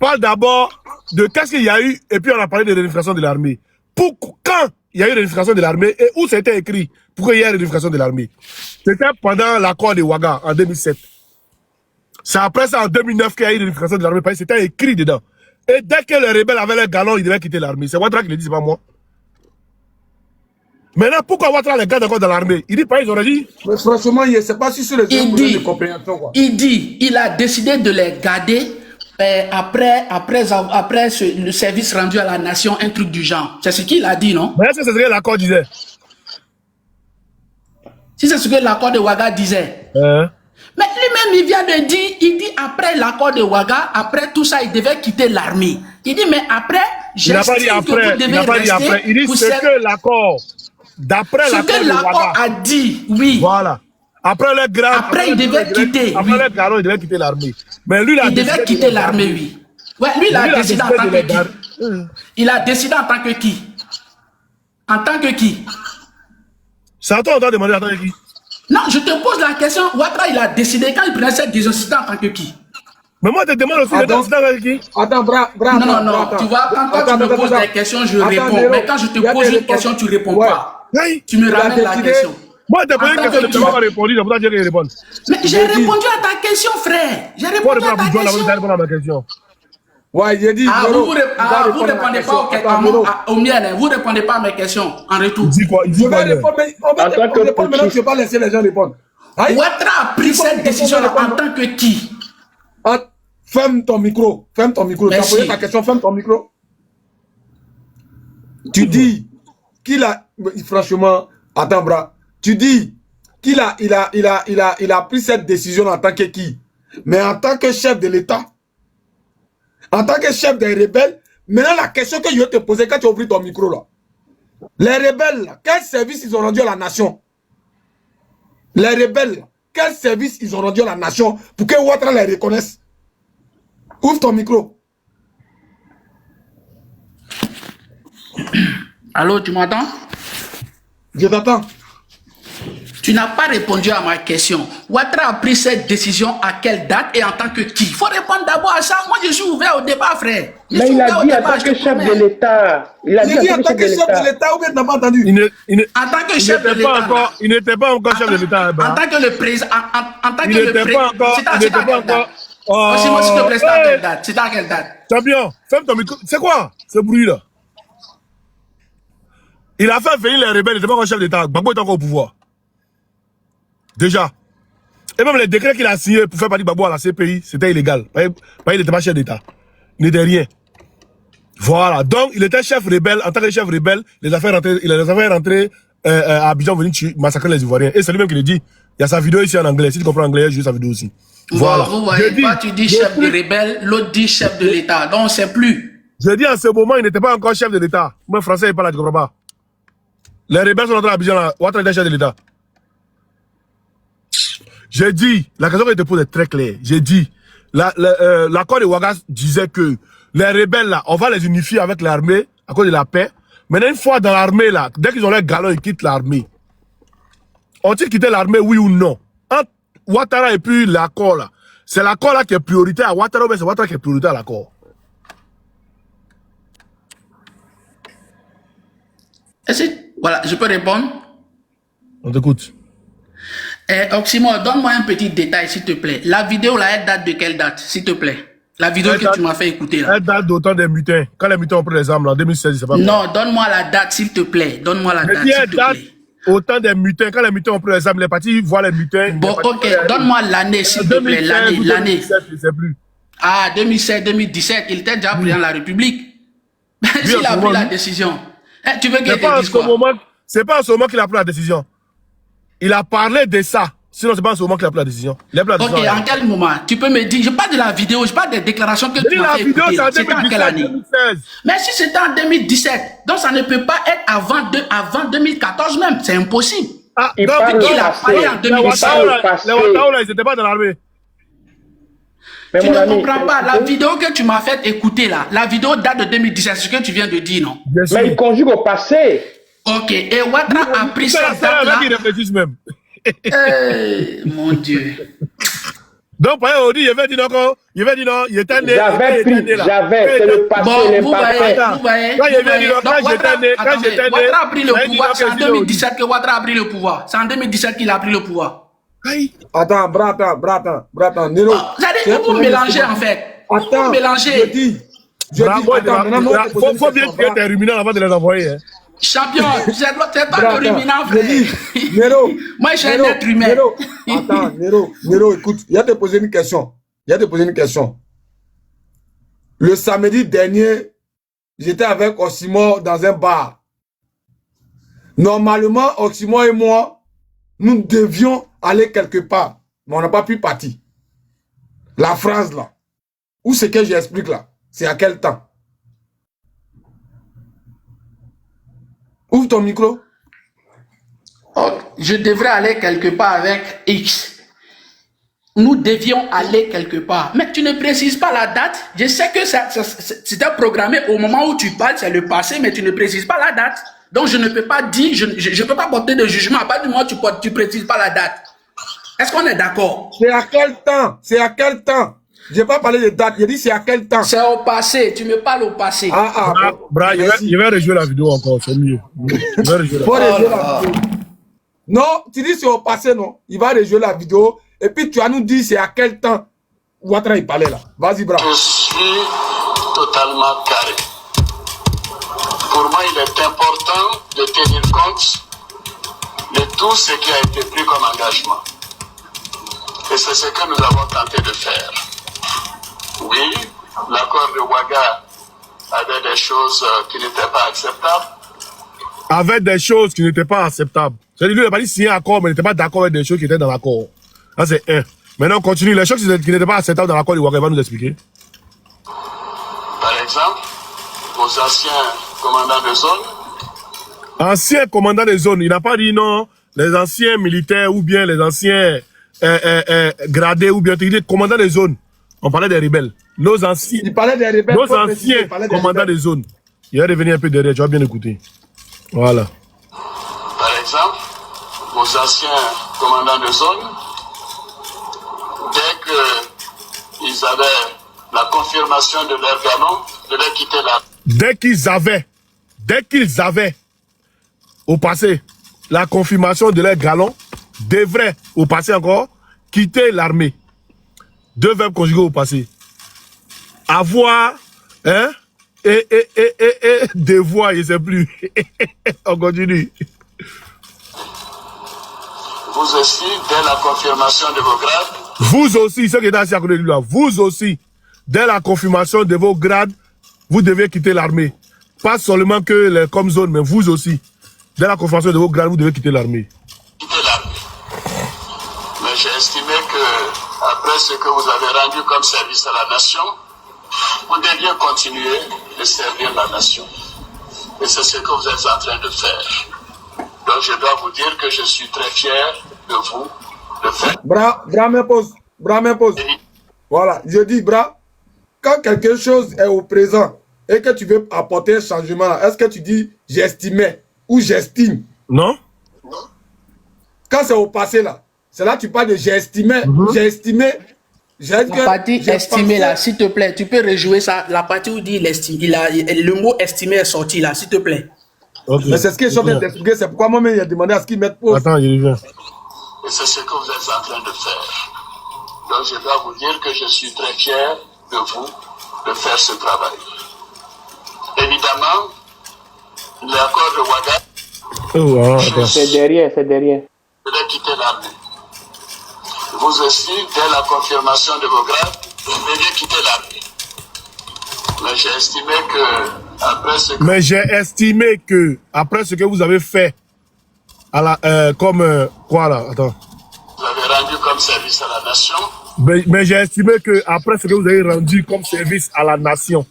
parle d'abord de qu'est-ce qu'il y a eu, et puis on a parlé de réunification de l'armée. Quand il y a eu réunification de l'armée, et où c'était écrit pour qu'il y ait réunification de l'armée? C'était pendant l'accord de Ouaga en 2007. C'est après ça, en 2009, qu'il y a eu réunification de l'armée, parce que c'était écrit dedans. Et dès que les rebelles avaient les galons, ils devaient quitter l'armée. C'est Ouattara qui le dit, c'est pas moi. Maintenant, pourquoi Ouattara les garde encore dans l'armée? Il dit pas, ils auraient dit. Mais franchement, c'est pas si sur les de compréhension, quoi. Il a décidé de les garder après le service rendu à la nation, un truc du genre. C'est ce qu'il a dit, non? Mais est-ce que c'est ce que l'accord disait? Si c'est ce que l'accord de Ouaga disait. Mais lui-même, il vient de dire, il dit après l'accord de Ouaga, après tout ça, il devait quitter l'armée. Il dit, mais après, il n'a pas dit après, il n'a pas dit après. Il dit ce que l'accord, d'après l'accord de Ouaga. Ce que l'accord a dit, oui. Voilà. Après le grand. Après, il devait quitter. Après le galon, il devait quitter l'armée. Mais lui, il devait quitter l'armée, oui. Ouais, lui, il a décidé en tant que qui? Il a décidé en tant que qui? En tant que qui? C'est à toi, on t'a demandé en tant que qui? Non, je te pose la question. Ouattara, il a décidé quand il prenait cette décision en tant que qui? Mais moi, je te demande aussi en tant que qui? Attends, non, tu vois, quand tu me poses des questions, je réponds. Mais quand je te pose une question, tu ne réponds pas. Tu me ramènes la question. Moi, je te pose une question, tu ne m'as pas répondu, c'est pour ça que j'ai répondu. Mais j'ai répondu à ta question, frère. J'ai répondu à ta question. Ouais, j'ai dit. Vous ne répondez pas aux miennes, vous ne répondez pas à mes questions en retour. Dis quoi? Je vais répondre, mais on va répondre maintenant, je ne vais pas laisser les gens répondre. Ouattara a pris cette décision en tant que qui? Ferme ton micro. Ferme ton micro. Tu as posé ta question, ferme ton micro. Tu dis qu'il a. Franchement, attends, bras. Tu dis qu'il a pris cette décision en tant que qui? Mais en tant que chef de l'État. En tant que chef des rebelles, maintenant la question que je vais te poser quand tu ouvres ton micro là. Les rebelles, là, quel service ils ont rendu à la nation? Les rebelles, là, quel service ils ont rendu à la nation pour que Ouattara les reconnaisse? Ouvre ton micro. Allô, tu m'entends? Je t'attends. Tu n'as pas répondu à ma question. Ouattara a pris cette décision à quelle date et en tant que qui? Il faut répondre d'abord à ça. Moi, je suis ouvert au débat, frère. Mais il a dit en tant que chef de l'État. Il a dit en tant que chef de l'État ou bien tu n'as pas entendu? En tant que chef de l'État. Il n'était pas encore chef de l'État. En tant que le président. En tant que le président. Il n'était pas encore. Moi, s'il te plaît, c'est à quelle date? C'est à quelle date? Champion, ferme ton micro. C'est quoi ce bruit-là? Il a fait venir les rebelles, il n'était pas encore chef d'État. Gbagbo est encore au pouvoir. Déjà. Et même les décrets qu'il a signés pour faire partie de Gbagbo à la CPI, c'était illégal. Il n'était pas chef d'État. Il n'était rien. Voilà. Donc, il était chef rebelle. En tant que chef rebelle, il les a fait rentrer à Abidjan, venir massacrer les Ivoiriens. Et c'est lui-même qui le dit. Il y a sa vidéo ici en anglais. Si tu comprends anglais, j'ai sa vidéo aussi. Voilà. Vous voyez pas, tu dis chef de rebelle, l'autre dit chef de l'État. Donc, on ne sait plus. Je dis en ce moment, il n'était pas encore chef de l'État. Moi, français, il n'est pas là, tu comprends pas. Les rebelles sont rentrés à Abidjan, là. Ouattara était chef de l'État. J'ai dit, la question que je te pose est très claire. J'ai dit, l'accord de Ouaga disait que les rebelles, là, on va les unifier avec l'armée à cause de la paix. Maintenant, une fois dans l'armée, là, dès qu'ils ont les galons, ils quittent l'armée. Ont-ils quitté l'armée, oui ou non? Entre Ouattara et puis l'accord, là, c'est l'accord là qui est prioritaire à Ouattara, mais c'est Ouattara qui est prioritaire à l'accord. Est-ce que, voilà, je peux répondre? On t'écoute. Oxymore, donne-moi un petit détail, s'il te plaît. La vidéo, là, elle date de quelle date, s'il te plaît? La vidéo que tu m'as fait écouter là. Elle date d'autant des mutins. Quand les mutins ont pris les armes là, en 2016, je sais pas. Non, donne-moi la date, s'il te plaît. Donne-moi la date, s'il te plaît. Autant des mutins. Quand les mutins ont pris les armes, les partis voient les mutins. Bon, ok, donne-moi l'année, s'il te plaît. L'année. Je sais plus. Ah, 2016, 2017, il était déjà président de la République. S'il a pris la décision. Tu veux qu'il te dise quoi? C'est pas en ce moment qu'il a pris la décision. Il a parlé de ça. Sinon, c'est pas en ce moment qu'il a pris la décision. Ok, en quel moment? Tu peux me dire, je parle de la vidéo, je parle des déclarations que tu m'as fait écouter. C'était en quelle année? 2016. Mais si c'était en 2017, donc ça ne peut pas être avant 2014 même. C'est impossible. Ah, il parle il a parlé en 2017. Les Ouattara, ils n'étaient pas dans l'armée. Tu ne comprends pas. La vidéo que tu m'as fait écouter là, la vidéo date de 2017, c'est ce que tu viens de dire, non? Mais il conjugue au passé. Ok, et Ouattara a pris cette date là. Ils réfléchissent même. Mon Dieu. Donc, on dit, il avait dit non, il était né. J'avais, c'est le passé, bon, vous voyez, quand j'étais né, Ouattara a pris le pouvoir, c'est en 2017 que Ouattara a pris le pouvoir. C'est en 2017 qu'il a pris le pouvoir. Attends, Bratan, Nero. Vous mélangez en fait. Attends, mélanger. Je dis, attends, faut bien créer tes ruminants avant de les envoyer. Champion, c'est pas le ruminant, frère. Nero, moi, je suis un être humain. Attends, Nero, écoute, il y a te poser une question. Le samedi dernier, j'étais avec Oximo dans un bar. Normalement, Oximo et moi, nous devions aller quelque part, mais on n'a pas pu partir. La phrase là, où c'est que j'explique là, c'est à quel temps? Ouvre ton micro. Oh, je devrais aller quelque part avec X. Nous devions aller quelque part. Mais tu ne précises pas la date. Je sais que c'était programmé au moment où tu parles, c'est le passé, mais tu ne précises pas la date. Donc je ne peux pas dire, je ne peux pas porter de jugement à partir du moment où tu ne précises pas la date. Est-ce qu'on est d'accord? C'est à quel temps? Je n'ai pas parlé de date, j'ai dit c'est à quel temps? C'est au passé, tu me parles au passé. Bra, il va rejouer la vidéo encore, c'est mieux. Il va rejouer la vidéo. Non, tu dis c'est au passé, non? Il va rejouer la vidéo et puis tu vas nous dire c'est à quel temps Ouattara il parlait là. Vas-y, Bra. Je suis totalement carré. Pour moi, il est important de tenir compte de tout ce qui a été pris comme engagement. Et c'est ce que nous avons tenté de faire. Oui, l'accord de Ouaga avait des choses qui n'étaient pas acceptables. Avec des choses qui n'étaient pas acceptables. C'est-à-dire qu'il n'a pas dit signer un accord, mais il n'était pas d'accord avec des choses qui étaient dans l'accord. Ça, c'est un. Maintenant, on continue. Les choses qui n'étaient pas acceptables dans l'accord de Ouaga, il va nous expliquer. Par exemple, vos anciens commandants de zone. Anciens commandants de zone. Il n'a pas dit non, les anciens militaires ou bien les anciens gradés ou bien les commandants de zone. On parlait des rebelles. Nos anciens, il parlait des rebelles. Nos anciens commandants de zone. Il va revenir un peu derrière, tu vas bien écouter. Voilà. Par exemple, vos anciens commandants de zone, dès qu'ils avaient la confirmation de leur galon, devaient quitter la... Dès qu'ils avaient au passé la confirmation de leur galon, devraient au passé encore quitter l'armée. Deux verbes conjugués au passé. Avoir, hein, et devoir, je ne sais plus. On continue. Vous aussi, dès la confirmation de vos grades. Vous aussi, ceux qui étaient assis à côté de lui là, vous aussi, dès la confirmation de vos grades, vous devez quitter l'armée. Pas seulement que les comme zone, mais vous aussi. Dès la confirmation de vos grades, vous devez quitter l'armée. Mais j'ai estimé que, après ce que vous avez rendu comme service à la nation, vous deviez continuer de servir la nation. Et c'est ce que vous êtes en train de faire. Donc je dois vous dire que je suis très fier de vous de faire. Bra, me pose. Voilà, je dis, Bra, quand quelque chose est au présent et que tu veux apporter un changement, est-ce que tu dis j'estimais ou j'estime? Non. Quand c'est au passé là, c'est là que tu parles de j'ai estimé, j'ai estimé. La partie estimée là, s'il te plaît, tu peux rejouer ça. La partie où dit il estime, le mot estimé est sorti là, s'il te plaît. Okay. Mais c'est ce que je suis en train de t'expliquer, c'est pourquoi moi-même il a demandé à ce qu'il mette pause. Attends, il revient. Et c'est ce que vous êtes en train de faire. Donc je dois vous dire que je suis très fier de vous de faire ce travail. Évidemment, l'accord de Ouagadougou, C'est derrière, c'est derrière. devait quitter l'armée. Vous aussi, dès la confirmation de vos grades, vous deviez quitter l'armée. Mais j'ai estimé que, après ce que... Mais j'ai estimé que, après ce que vous avez fait, à la, comme, quoi là, attends. Vous avez rendu comme service à la nation. Mais j'ai estimé que, après ce que vous avez rendu comme service à la nation,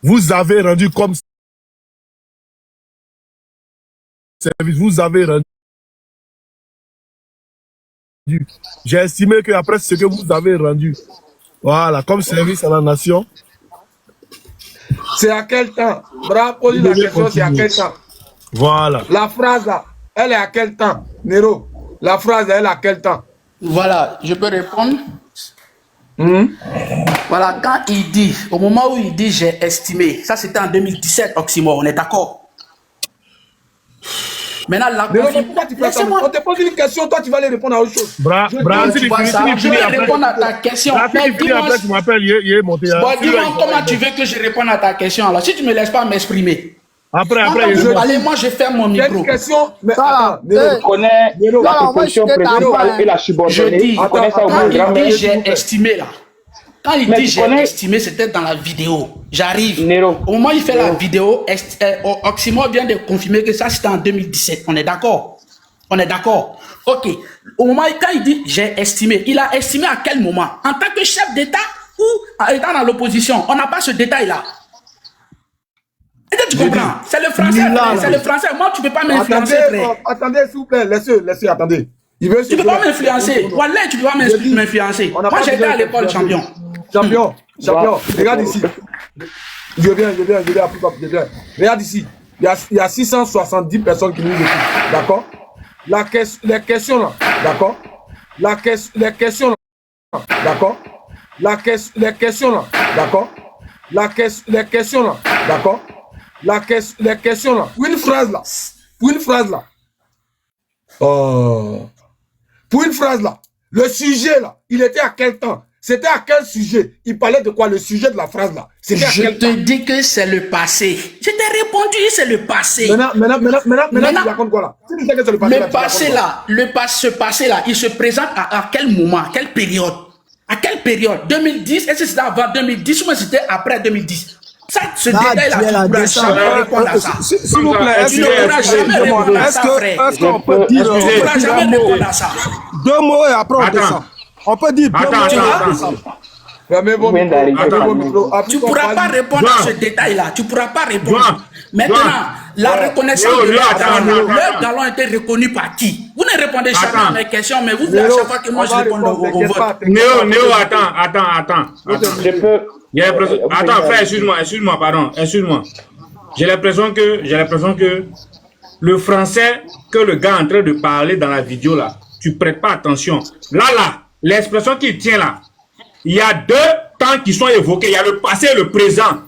vous avez rendu comme service, vous avez rendu. J'ai estimé que après ce que vous avez rendu, voilà, comme service à la nation. C'est à quel temps? Bravo, la question, c'est à quel temps? Voilà. La phrase là, elle est à quel temps? Nero, la phrase, elle est à quel temps? Voilà, je peux répondre. Voilà, quand il dit, au moment où il dit j'ai estimé, ça c'était en 2017, Oxymore, on est d'accord? Maintenant, la confirmation. On te pose une question, toi tu vas aller répondre à autre chose. Je vais répondre à ta question. Après, tu m'appelles, il est monté. Bon, dis-moi comment tu veux que je réponde à ta question. Alors, si tu ne me laisses pas m'exprimer. Après, moi je ferme mon micro. Une question, mais attends, tu connais la proposition principale et la subordonnée. Je dis, quand il dit j'ai estimé là, quand il dit j'ai estimé, c'était dans la vidéo. J'arrive. Au moment où il fait la vidéo, Oxymore vient de confirmer que ça c'était en 2017. On est d'accord? On est d'accord? Ok. Au moment où quand il dit j'ai estimé, il a estimé à quel moment? En tant que chef d'État ou étant dans l'opposition? On n'a pas ce détail-là. Est-ce que tu comprends? C'est le français, c'est le français. Moi, tu ne peux pas m'influencer. Attendez, s'il vous plaît, laissez, attendez. Tu ne peux pas m'influencer. Wallah, tu ne peux pas m'influencer. Moi, j'étais à l'école champion. Champion, regarde ici. Je viens, regarde ici. Il y a 670 personnes qui nous écoutent. D'accord? Les questions là, d'accord? Les questions là, d'accord? Les questions là, d'accord? Les questions là, d'accord? Les questions là. Pour une phrase là. Pour une phrase là. Le sujet là, il était à quel temps? C'était à quel sujet? Il parlait de quoi? Le sujet de la phrase là. Je te dis que c'est le passé. Je t'ai répondu, c'est le passé. Maintenant, tu racontes quoi là? Si tu sais que c'est le passé, le passé là, ce passé là, il se présente à quel moment? À quelle période? À quelle période? 2010? Est-ce que c'était avant 2010 ou c'était après 2010? Ça, ce détail-là, tu ne pourras jamais répondre à ça. S'il vous plaît, tu ne pourras jamais répondre à ça, frère. Est-ce qu'on peut dire... Tu ne pourras jamais répondre à ça. 2 mots et après on descend. On peut dire 2 mots. Tu ne pourras pas répondre à ce détail-là. Tu ne pourras pas répondre. Maintenant, la reconnaissance de leur galon a été reconnu par qui? Vous ne répondez jamais à mes questions, mais vous voulez à chaque fois que moi je réponde au vote. Néo, attends. Attends, frère, excuse-moi, pardon. J'ai l'impression que le français que le gars est en train de parler dans la vidéo là, tu prêtes pas attention. Là, l'expression qu'il tient là, il y a 2 temps qui sont évoqués. Il y a le passé et le présent.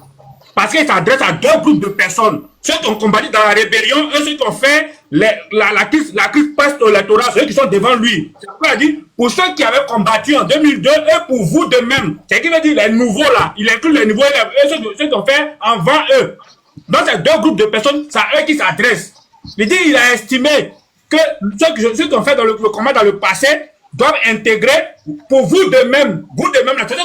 Parce qu'il s'adresse à 2 groupes de personnes. Ceux qui ont combattu dans la rébellion et ceux qui ont fait la crise post-électorale, ceux qui sont devant lui. C'est pourquoi il dit, pour ceux qui avaient combattu en 2002 et pour vous de même. C'est qui veut dire les nouveaux là. Il inclut les nouveaux et ceux qui ont fait avant eux. Dans ces 2 groupes de personnes, c'est à eux qui s'adressent. Il a estimé que ceux qui ont fait le combat dans le passé doivent intégrer pour vous de même, ceux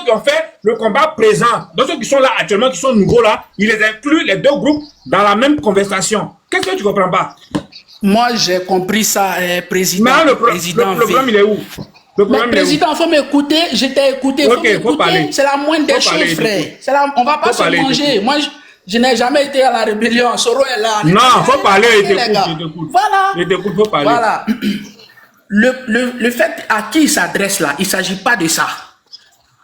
qui ont fait le combat présent. Donc ceux qui sont là actuellement, qui sont nouveaux là, il les inclut les 2 groupes dans la même conversation. Qu'est-ce que tu comprends pas? Moi j'ai compris ça, président. Mais le problème il est où? Mais président, il faut m'écouter, je t'ai écouté, c'est la moindre des choses, frère. On va pas se manger. Moi, je n'ai jamais été à la rébellion. Soro est là. Non, faut parler, il t'écoute. Voilà. Il t'écoute, faut parler. Voilà. Le fait à qui il s'adresse là, il ne s'agit pas de ça.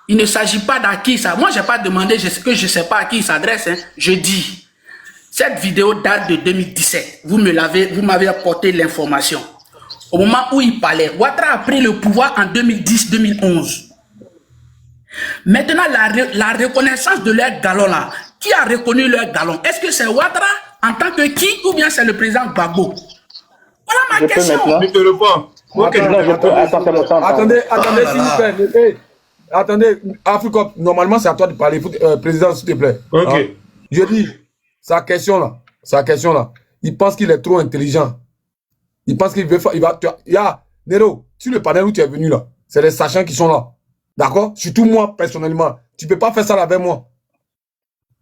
Il ne s'agit pas d'à qui ça. Moi, je n'ai pas demandé que je ne sais pas à qui il s'adresse. Hein. Je dis, cette vidéo date de 2017. Vous m'avez apporté l'information. Au moment où il parlait, Ouattara a pris le pouvoir en 2010-2011. Maintenant, la reconnaissance de leur galon là, qui a reconnu leur galon? Est-ce que c'est Ouattara en tant que qui ou bien c'est le président Gbagbo? Voilà ma question. Je te réponds. Attendez, s'il vous plaît. attendez, Africa, normalement, c'est à toi de parler. Président, s'il te plaît. Ok. Hein? Je dis, sa question là, il pense qu'il est trop intelligent. Il pense qu'il veut faire. Il y a Nero, sur le panel où tu es venu là, c'est les sachants qui sont là. D'accord? Surtout moi, personnellement. Tu ne peux pas faire ça là avec moi.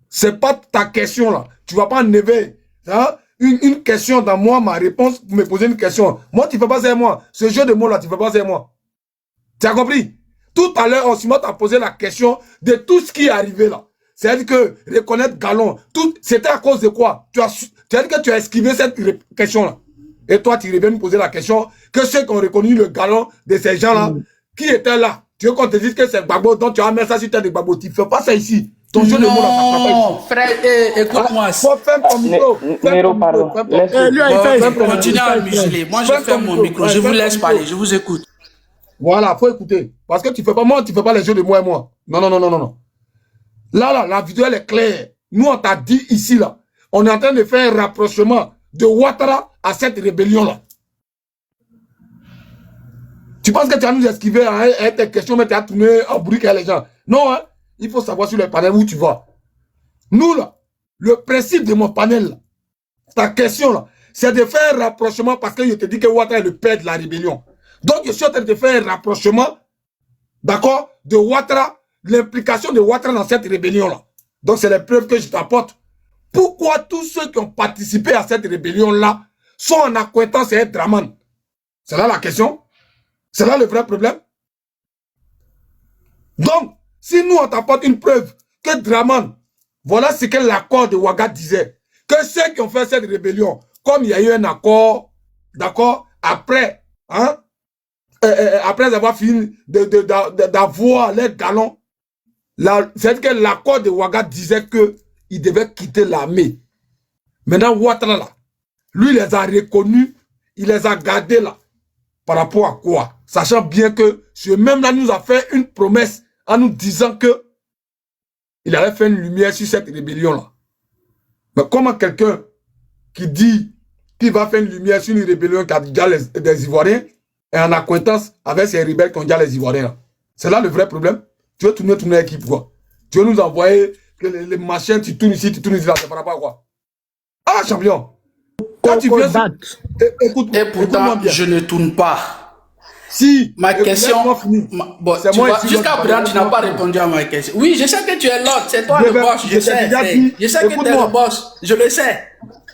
C'est pas ta question là. Tu ne vas pas enlever hein, une question dans moi, ma réponse, pour me poser une question. Moi, tu ne fais pas ça avec moi. Ce jeu de mots là, tu ne fais pas ça avec moi. Tu as compris? Tout à l'heure, Osimo t'a posé la question de tout ce qui est arrivé là. C'est-à-dire que reconnaître Galon, c'était à cause de quoi? Tu as dit que tu as esquivé cette question-là. Et toi, tu reviens nous poser la question que ceux qui ont reconnu le Galon de ces gens-là, qui étaient là, tu veux qu'on te dise que c'est Gbagbo, donc tu vas mettre ça sur tête de Gbagbo. Tu ne fais pas ça ici. Ton jeu de mots là, ça ne pas ici. Frère, écoute-moi. Ferme ton micro. Nero, pardon. Continuez à museler. Moi, je ferme mon micro. Je vous laisse parler. Je vous écoute. Voilà, il faut écouter. Parce que tu fais pas les jeux de moi et moi. Non. Là, la vidéo, elle est claire. Nous, on t'a dit ici, là, on est en train de faire un rapprochement de Ouattara à cette rébellion-là. Tu penses que tu vas nous esquiver à tes questions, mais tu as tourné en bruit avec les gens. Non, hein? Il faut savoir sur le panel où tu vas. Nous, là, le principe de mon panel, là, ta question, là, c'est de faire un rapprochement parce que je te dis que Ouattara est le père de la rébellion. Donc, je suis en train de faire un rapprochement, d'accord, de Ouattara, l'implication de Ouattara dans cette rébellion-là. Donc, c'est les preuves que je t'apporte. Pourquoi tous ceux qui ont participé à cette rébellion-là sont en accointance avec Draman? C'est là la question. C'est là le vrai problème. Donc, si nous, on t'apporte une preuve que Draman, voilà ce que l'accord de Ouaga disait, que ceux qui ont fait cette rébellion, comme il y a eu un accord, d'accord, après, hein, après avoir fini d'avoir les galons, c'est que l'accord de Ouaga disait qu'il devait quitter l'armée. Maintenant, Ouattara, là, lui, il les a reconnus, il les a gardés là. Par rapport à quoi? Sachant bien que ce même-là nous a fait une promesse en nous disant que il allait faire une lumière sur cette rébellion-là. Mais comment quelqu'un qui dit qu'il va faire une lumière sur une rébellion qui a déjà des Ivoiriens est en acquaintance avec ces rebelles qui ont déjà les Ivoiriens? C'est là le vrai problème. Tu veux tourner l'équipe, quoi. Tu veux nous envoyer que les machins, tu tournes ici, là, c'est par rapport à quoi? Ah, champion! Quand tu viens... Écoute, et pourtant, je ne tourne pas. Si, ma question... Bon, jusqu'à présent, tu n'as pas répondu à ma question. Oui, je sais que tu es l'autre, c'est toi le boss, je sais. Je sais que tu es le boss, je le sais.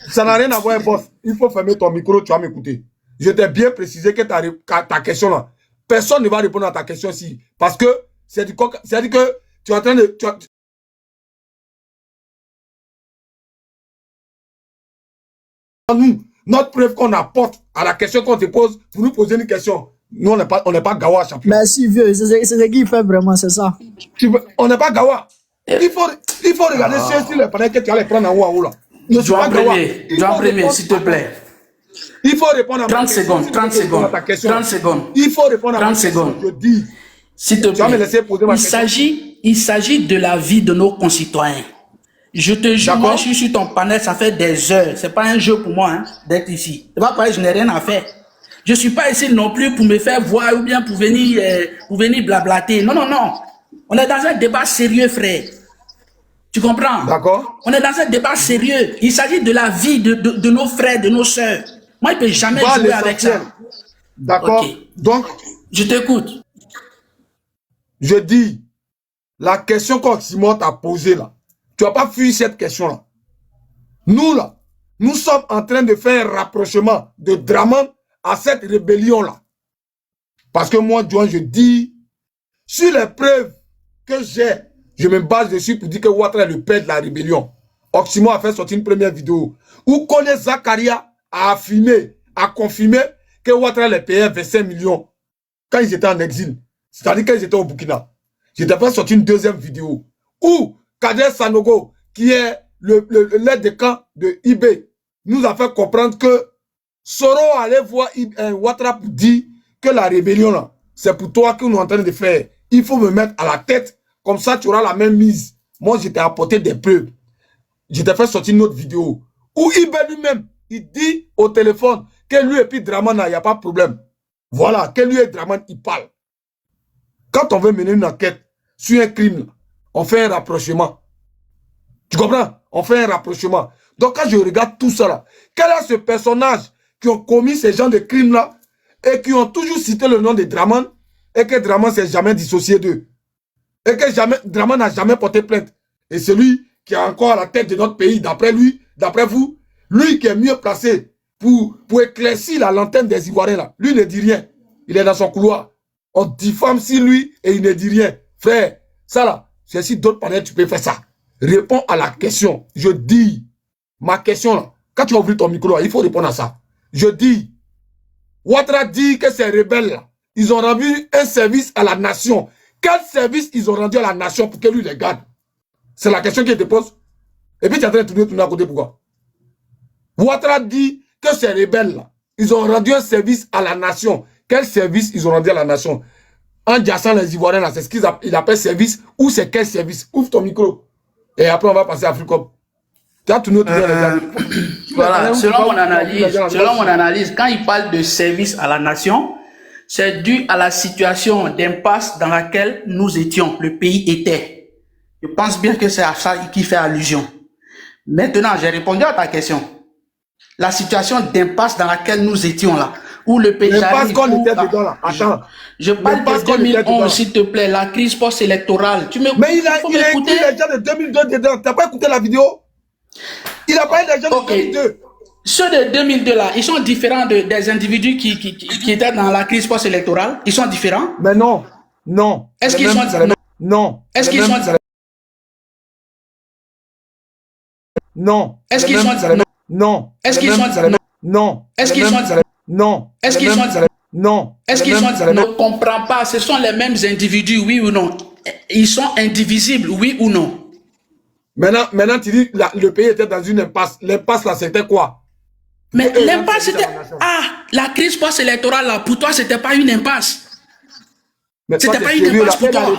Ça n'a rien à voir, boss. Il faut fermer ton micro, tu vas m'écouter. Je t'ai bien précisé que ta question là, personne ne va répondre à ta question ici. Parce que c'est-à-dire que tu es en train de... Nous, notre preuve qu'on apporte à la question qu'on te pose, pour nous poser une question. Nous, on n'est pas Gawa, champion. Merci, vieux. C'est ce qu'il fait vraiment, c'est ça. On n'est pas Gawa. Il faut regarder sur les panneaux que tu vas les prendre en haut à haut là. Jean Premier, s'il te plaît. Il faut répondre à 30 secondes, 30 secondes. 30 secondes. Il faut répondre à 30 secondes. Je dis. S'il te plaît. Il s'agit de la vie de nos concitoyens. Je te jure, moi, je suis sur ton panel, ça fait des heures. C'est pas un jeu pour moi hein, d'être ici. C'est pas pareil, je n'ai rien à faire. Je suis pas ici non plus pour me faire voir ou bien pour venir blablater. Non. On est dans un débat sérieux, frère. Tu comprends? D'accord. On est dans un débat sérieux. Il s'agit de la vie de nos frères, de nos sœurs. Moi, je ne peux jamais jouer avec ça. D'accord. Okay. Donc, je t'écoute. Je dis, la question qu'Oximo t'a posée là, tu n'as pas fui cette question-là. Nous, là, nous sommes en train de faire un rapprochement de Draman à cette rébellion-là. Parce que moi, John, je dis, sur les preuves que j'ai, je me base dessus pour dire que Ouattara est le père de la rébellion. Oximo a fait sortir une première vidéo où Kone Zakaria a affirmé, a confirmé que Ouattara les payait 25 millions quand ils étaient en exil. C'est-à-dire qu'ils étaient au Burkina. J'ai fait sortir une deuxième vidéo où Kader Sanogo, qui est l'aide de camp de IB, nous a fait comprendre que Soro allait voir Ouattara pour dire que la rébellion, là, c'est pour toi que nous sommes en train de faire. Il faut me mettre à la tête, comme ça tu auras la même mise. Moi, je t'ai apporté des preuves. Je t'ai fait sortir une autre vidéo où IB lui-même, il dit au téléphone que lui et puis Draman, il n'y a pas de problème. Voilà, que lui et Draman, ils parlent. Quand on veut mener une enquête, sur un crime, là, on fait un rapprochement. Tu comprends? On fait un rapprochement. Donc quand je regarde tout ça là, quel est ce personnage qui ont commis ces genres de crimes là et qui ont toujours cité le nom de Draman et que Draman s'est jamais dissocié d'eux et que Draman n'a jamais porté plainte. Et c'est lui qui est encore à la tête de notre pays, d'après lui, d'après vous, lui qui est mieux placé pour éclaircir la lanterne des Ivoiriens là. Lui ne dit rien. Il est dans son couloir. On diffame sur lui et il ne dit rien. Frère, ça là, c'est si d'autres panels tu peux faire ça. Réponds à la question. Je dis, ma question là, quand tu vas ouvrir ton micro là, il faut répondre à ça. Je dis, Ouattara dit que ces rebelles là, ils ont rendu un service à la nation. Quel service ils ont rendu à la nation pour que lui les garde? C'est la question qu'il te pose. Et puis tu es en train de tourner à côté, pourquoi? Ouattara dit que ces rebelles là, ils ont rendu un service à la nation. Quel service ils ont rendu à la nation? En diassant les Ivoiriens là, c'est ce qu'ils appellent service ou c'est quel service? Ouvre ton micro. Et après on va passer à Africom. Tu as tourné voilà, selon mon analyse, quand il parle de service à la nation, c'est dû à la situation d'impasse dans laquelle nous étions, le pays était. Je pense bien que c'est à ça qu'il fait allusion. Maintenant, j'ai répondu à ta question. La situation d'impasse dans laquelle nous étions là, où le pays... L'impasse qu'on était dedans là, attends. Je parle de 2011, s'il te plaît, la crise post-électorale. Mais il a écouté les gens de 2002 dedans. T'as pas écouté la vidéo? Il a parlé des gens de 2002. Ceux de 2002 là, ils sont différents des individus qui étaient dans la crise post-électorale. Ils sont différents? Mais non, non. Est-ce qu'ils sont... Non. Est-ce qu'ils sont... Non. Est-ce qu'ils sont... Non. Est-ce qu'ils sont... Non. Est-ce qu'ils sont... Non. Est-ce qu'ils sont... Non. Est-ce qu'ils sont... Ne comprends pas, ce sont les mêmes individus, oui ou non? Ils sont indivisibles, oui ou non? Maintenant, tu dis le pays était dans une impasse. L'impasse là, c'était quoi? Mais l'impasse, c'était... Ah, la crise post-électorale là, pour toi, c'était pas une impasse. C'était pas une impasse pour toi.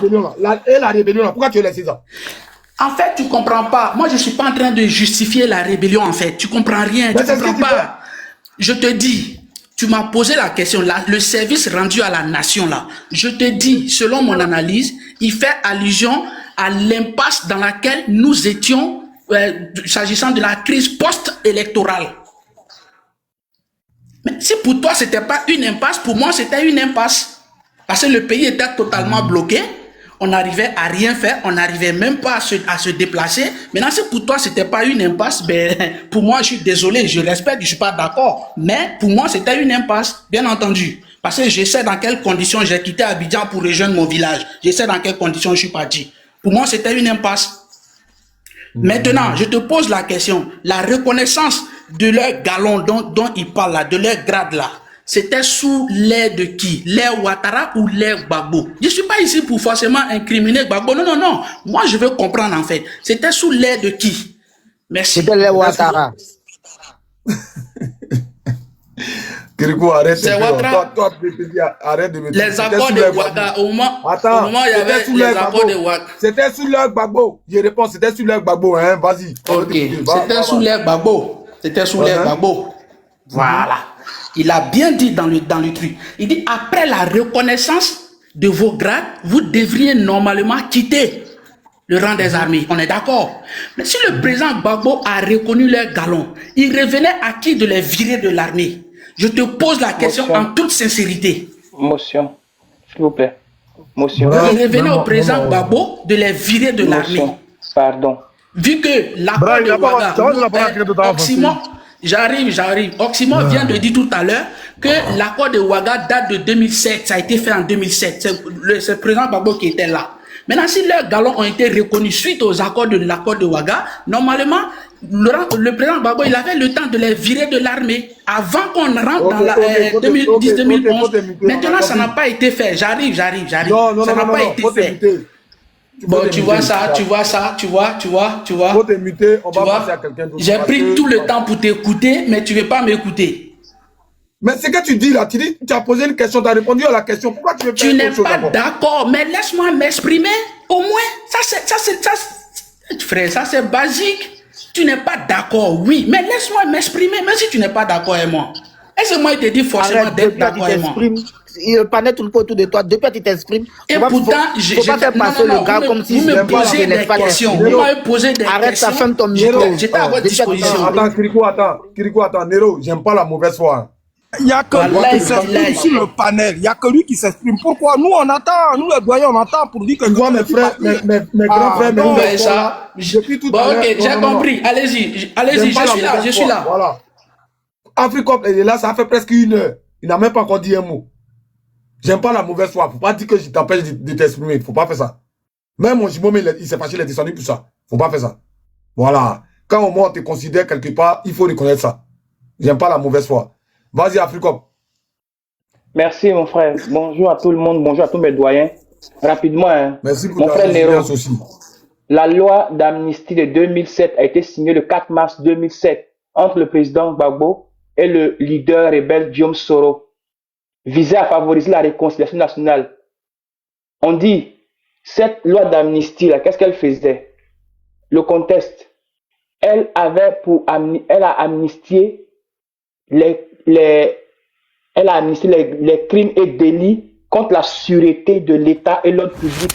Et la rébellion là, pourquoi tu laisses ça? En fait, tu comprends pas. Moi, je suis pas en train de justifier la rébellion, en fait. Tu comprends rien, tu comprends pas. Je te dis, tu m'as posé la question, là, le service rendu à la nation, là. Je te dis, selon mon analyse, il fait allusion à l'impasse dans laquelle nous étions, s'agissant de la crise post-électorale. Mais si pour toi, c'était pas une impasse, pour moi, c'était une impasse. Parce que le pays était totalement bloqué. On n'arrivait à rien faire, on n'arrivait même pas à se déplacer. Maintenant, si pour toi, c'était pas une impasse, ben, pour moi, je suis désolé, je respecte, je suis pas d'accord. Mais pour moi, c'était une impasse, bien entendu. Parce que je sais dans quelles conditions j'ai quitté Abidjan pour rejoindre mon village. Je sais dans quelles conditions je suis parti. Pour moi, c'était une impasse. Maintenant, je te pose la question. La reconnaissance de leur galon dont ils parlent là, de leur grade là, c'était sous l'air de qui? L'air Ouattara ou l'air Gbagbo? Je ne suis pas ici pour forcément incriminer Gbagbo. Non, non, non. Moi, je veux comprendre en fait. C'était sous l'air de qui? Merci. C'était l'air Ouattara. Kirikou, arrête. C'est Ouattara. Arrête de me dire. Les accords de Ouaga, au moment où il y avait les accords de Ouaga. C'était sous l'air Gbagbo. Je réponds, c'était sous l'air Gbagbo. Hein? Vas-y. Ok. C'était sous l'air Gbagbo. C'était sous l'air Gbagbo. Voilà. Il a bien dit dans le truc. Il dit, après la reconnaissance de vos grades, vous devriez normalement quitter le rang des armées. On est d'accord. Mais si le président Gbagbo a reconnu leur galon, il revenait à qui de les virer de l'armée? Je te pose la question en toute sincérité. Motion, s'il vous plaît. Motion. Il revenait au président Gbagbo de les virer de l'armée. Pardon. Vu que l'accord de Ouaga, Oxymore, j'arrive. Oxymore vient de dire tout à l'heure que l'accord de Ouaga date de 2007. Ça a été fait en 2007. C'est le président Gbagbo qui était là. Maintenant, si leurs galons ont été reconnus suite aux accords de l'accord de Ouaga, normalement, le président Gbagbo, il avait le temps de les virer de l'armée avant qu'on rentre dans la 2010-2011. Maintenant, ça n'a pas été fait. J'arrive. Ça n'a pas été fait. Bon, tu vois. Faut te muter, on va passer à quelqu'un d'autre. J'ai pris tout le temps pour t'écouter, mais tu ne veux pas m'écouter. Mais ce que tu dis là, tu as posé une question, tu as répondu à la question. Pourquoi tu veux Tu n'es pas d'accord, mais laisse-moi m'exprimer. Au moins, frère, ça c'est basique. Tu n'es pas d'accord, oui, mais laisse-moi m'exprimer, même si tu n'es pas d'accord avec moi. Est-ce que moi, il te dit forcément Arrête, d'être depuis que tu d'accord avec moi? t'exprimes, il panait tout le monde autour de toi, depuis que tu t'exprimes, Et faut pas, pourtant, faut pas faire passer le gars comme si vous me c'était posez des pas questions. Vous m'avez posé des Arrête, questions. ça ferme ton micro. J'étais à votre disposition. Attends, Kirikou, attends, Nero, j'aime pas la mauvaise foi. Il n'y a que lui qui s'exprime sur le panel. Il n'y a que lui qui s'exprime. Pourquoi? Nous, on attend. Nous, les doyens, on attend pour dire que... Tu vois, mes frères, mes grands frères, Non, mais ça... depuis tout Bon, à l'heure... ok, j'ai compris. Allez-y, allez-y, je suis là. Voilà. Africop, il est là, ça fait presque 1 heure. Il n'a même pas encore dit un mot. J'aime pas la mauvaise foi. Faut pas dire que je t'empêche de t'exprimer. Faut pas faire ça. Même mon Jimome, il s'est fâché, il est descendu pour ça. Faut pas faire ça. Voilà. Quand au moins on te considère quelque part, il faut reconnaître ça. J'aime pas la mauvaise foi. Vas-y, Africop. Merci, mon frère. Bonjour à tout le monde. Bonjour à tous mes doyens. Rapidement, hein. Merci pour mon frère Nero. aussi. La loi d'amnistie de 2007 a été signée le 4 mars 2007 entre le président Gbagbo et le leader rebelle Guillaume Soro, visait à favoriser la réconciliation nationale. On dit, cette loi d'amnistie, qu'est-ce qu'elle faisait? Le contexte. Elle a amnistié les crimes et délits contre la sûreté de l'État et l'ordre public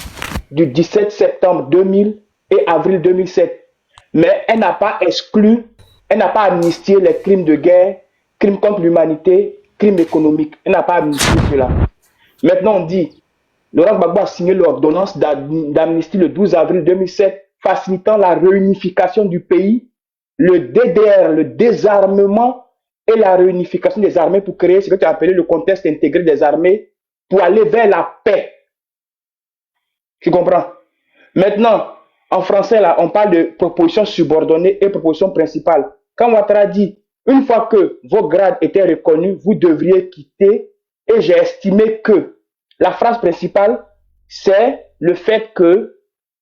du 17 septembre 2000 et avril 2007. Mais elle n'a pas exclu, elle n'a pas amnistié les crimes de guerre, crimes contre l'humanité, crimes économiques. Elle n'a pas amnistié cela. Maintenant, on dit, Laurent Gbagbo a signé l'ordonnance d'amnistie le 12 avril 2007, facilitant la réunification du pays, le DDR, le désarmement et la réunification des armées pour créer ce que tu as appelé le contexte intégré des armées pour aller vers la paix. Tu comprends? Maintenant, en français, là, on parle de proposition subordonnée et proposition principale. Quand Ouattara dit, une fois que vos grades étaient reconnus, vous devriez quitter, et j'ai estimé que la phrase principale, c'est le fait que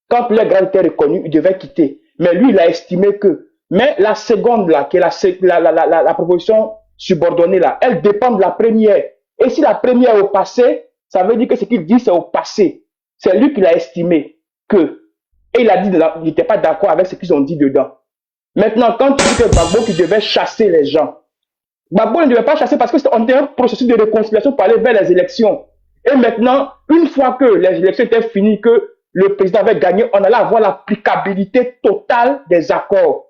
quand les grades étaient reconnus, ils devaient quitter. Mais lui, il a estimé que. Mais la seconde, là, qui est la proposition subordonnée, là, elle dépend de la première. Et si la première est au passé, ça veut dire que ce qu'il dit, c'est au passé. C'est lui qui l'a estimé que. Et il a dit, il n'était pas d'accord avec ce qu'ils ont dit dedans. Maintenant, quand tu dis que Gbagbo qui devait chasser les gens, Gbagbo ne devait pas chasser parce qu'on était un processus de réconciliation pour aller vers les élections. Et maintenant, une fois que les élections étaient finies, que le président avait gagné, on allait avoir l'applicabilité totale des accords.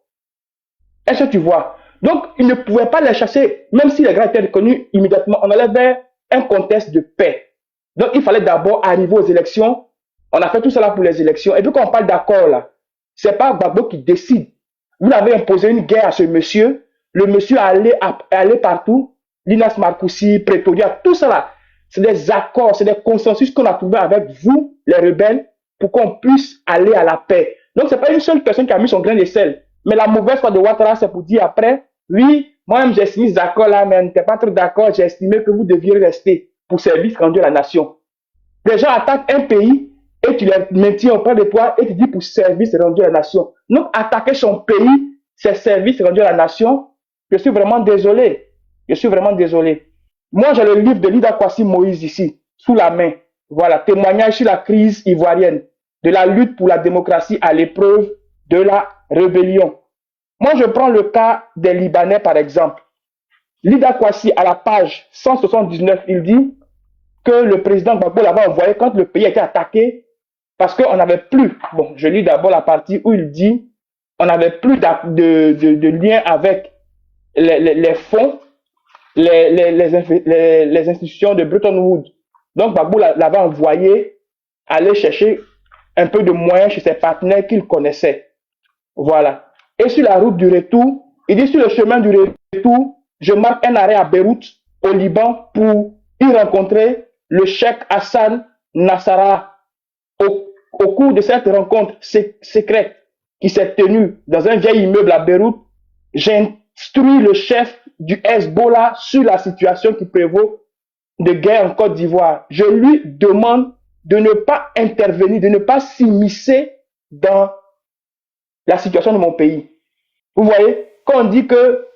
Est-ce que tu vois? Donc, il ne pouvait pas les chasser, même si les gars étaient reconnus immédiatement. On allait vers un contexte de paix. Donc, il fallait d'abord arriver aux élections. On a fait tout cela pour les élections. Et puis, quand on parle d'accord, là, c'est pas Gbagbo qui décide. Vous avez imposé une guerre à ce monsieur. Le monsieur allait partout. Linas Marcoussi, Pretoria, tout cela. C'est des accords, c'est des consensus qu'on a trouvés avec vous, les rebelles, pour qu'on puisse aller à la paix. Donc, c'est pas une seule personne qui a mis son grain de sel. Mais la mauvaise foi de Ouattara, c'est pour dire après, oui, moi-même j'ai signé cet accord-là, mais on n'était pas trop d'accord, j'ai estimé que vous deviez rester pour service rendu à la nation. Les gens attaquent un pays et tu les maintiens auprès de toi et tu dis pour service rendu à la nation. Donc, attaquer son pays, c'est service rendu à la nation. Je suis vraiment désolé. Je suis vraiment désolé. Moi, j'ai le livre de Lida Kwasi Moïse ici, sous la main. Voilà, témoignage sur la crise ivoirienne, de la lutte pour la démocratie à l'épreuve de la rébellion. Moi, je prends le cas des Libanais, par exemple. Lida Kwasi, à la page 179, il dit que le président Gbagbo l'avait envoyé quand le pays a été attaqué parce qu'on n'avait plus. Bon, je lis d'abord la partie où il dit on n'avait plus de lien avec les fonds, les institutions de Bretton Woods. Donc, Gbagbo l'avait envoyé aller chercher un peu de moyens chez ses partenaires qu'il connaissait. Voilà. Et sur la route du retour, il dit sur le chemin du retour, je marque un arrêt à Beyrouth, au Liban, pour y rencontrer le cheikh Hassan Nasrallah. Au cours de cette rencontre secrète qui s'est tenue dans un vieil immeuble à Beyrouth, j'instruis le chef du Hezbollah sur la situation qui prévaut de guerre en Côte d'Ivoire. Je lui demande de ne pas intervenir, de ne pas s'immiscer dans la situation de mon pays. Vous voyez, quand on dit que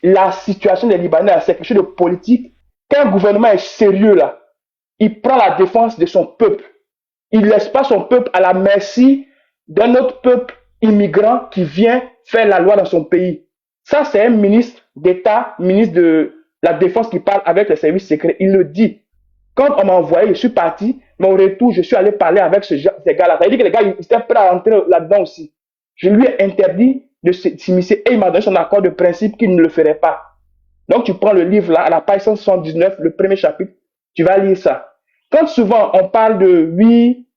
la situation des Libanais, c'est quelque chose de politique, quand un gouvernement est sérieux là, il prend la défense de son peuple. Il ne laisse pas son peuple à la merci d'un autre peuple immigrant qui vient faire la loi dans son pays. Ça, c'est un ministre d'État, ministre la défense qui parle avec les services secrets. Il le dit. Quand on m'a envoyé, je suis parti, mais au retour, je suis allé parler avec ces gars-là. Ça veut dire que les gars, ils étaient prêts à entrer là-dedans aussi. Je lui ai interdit de s'immiscer et il m'a donné son accord de principe qu'il ne le ferait pas. Donc, tu prends le livre là, à la page 179, le premier chapitre, tu vas lire ça. Quand souvent on parle de oui,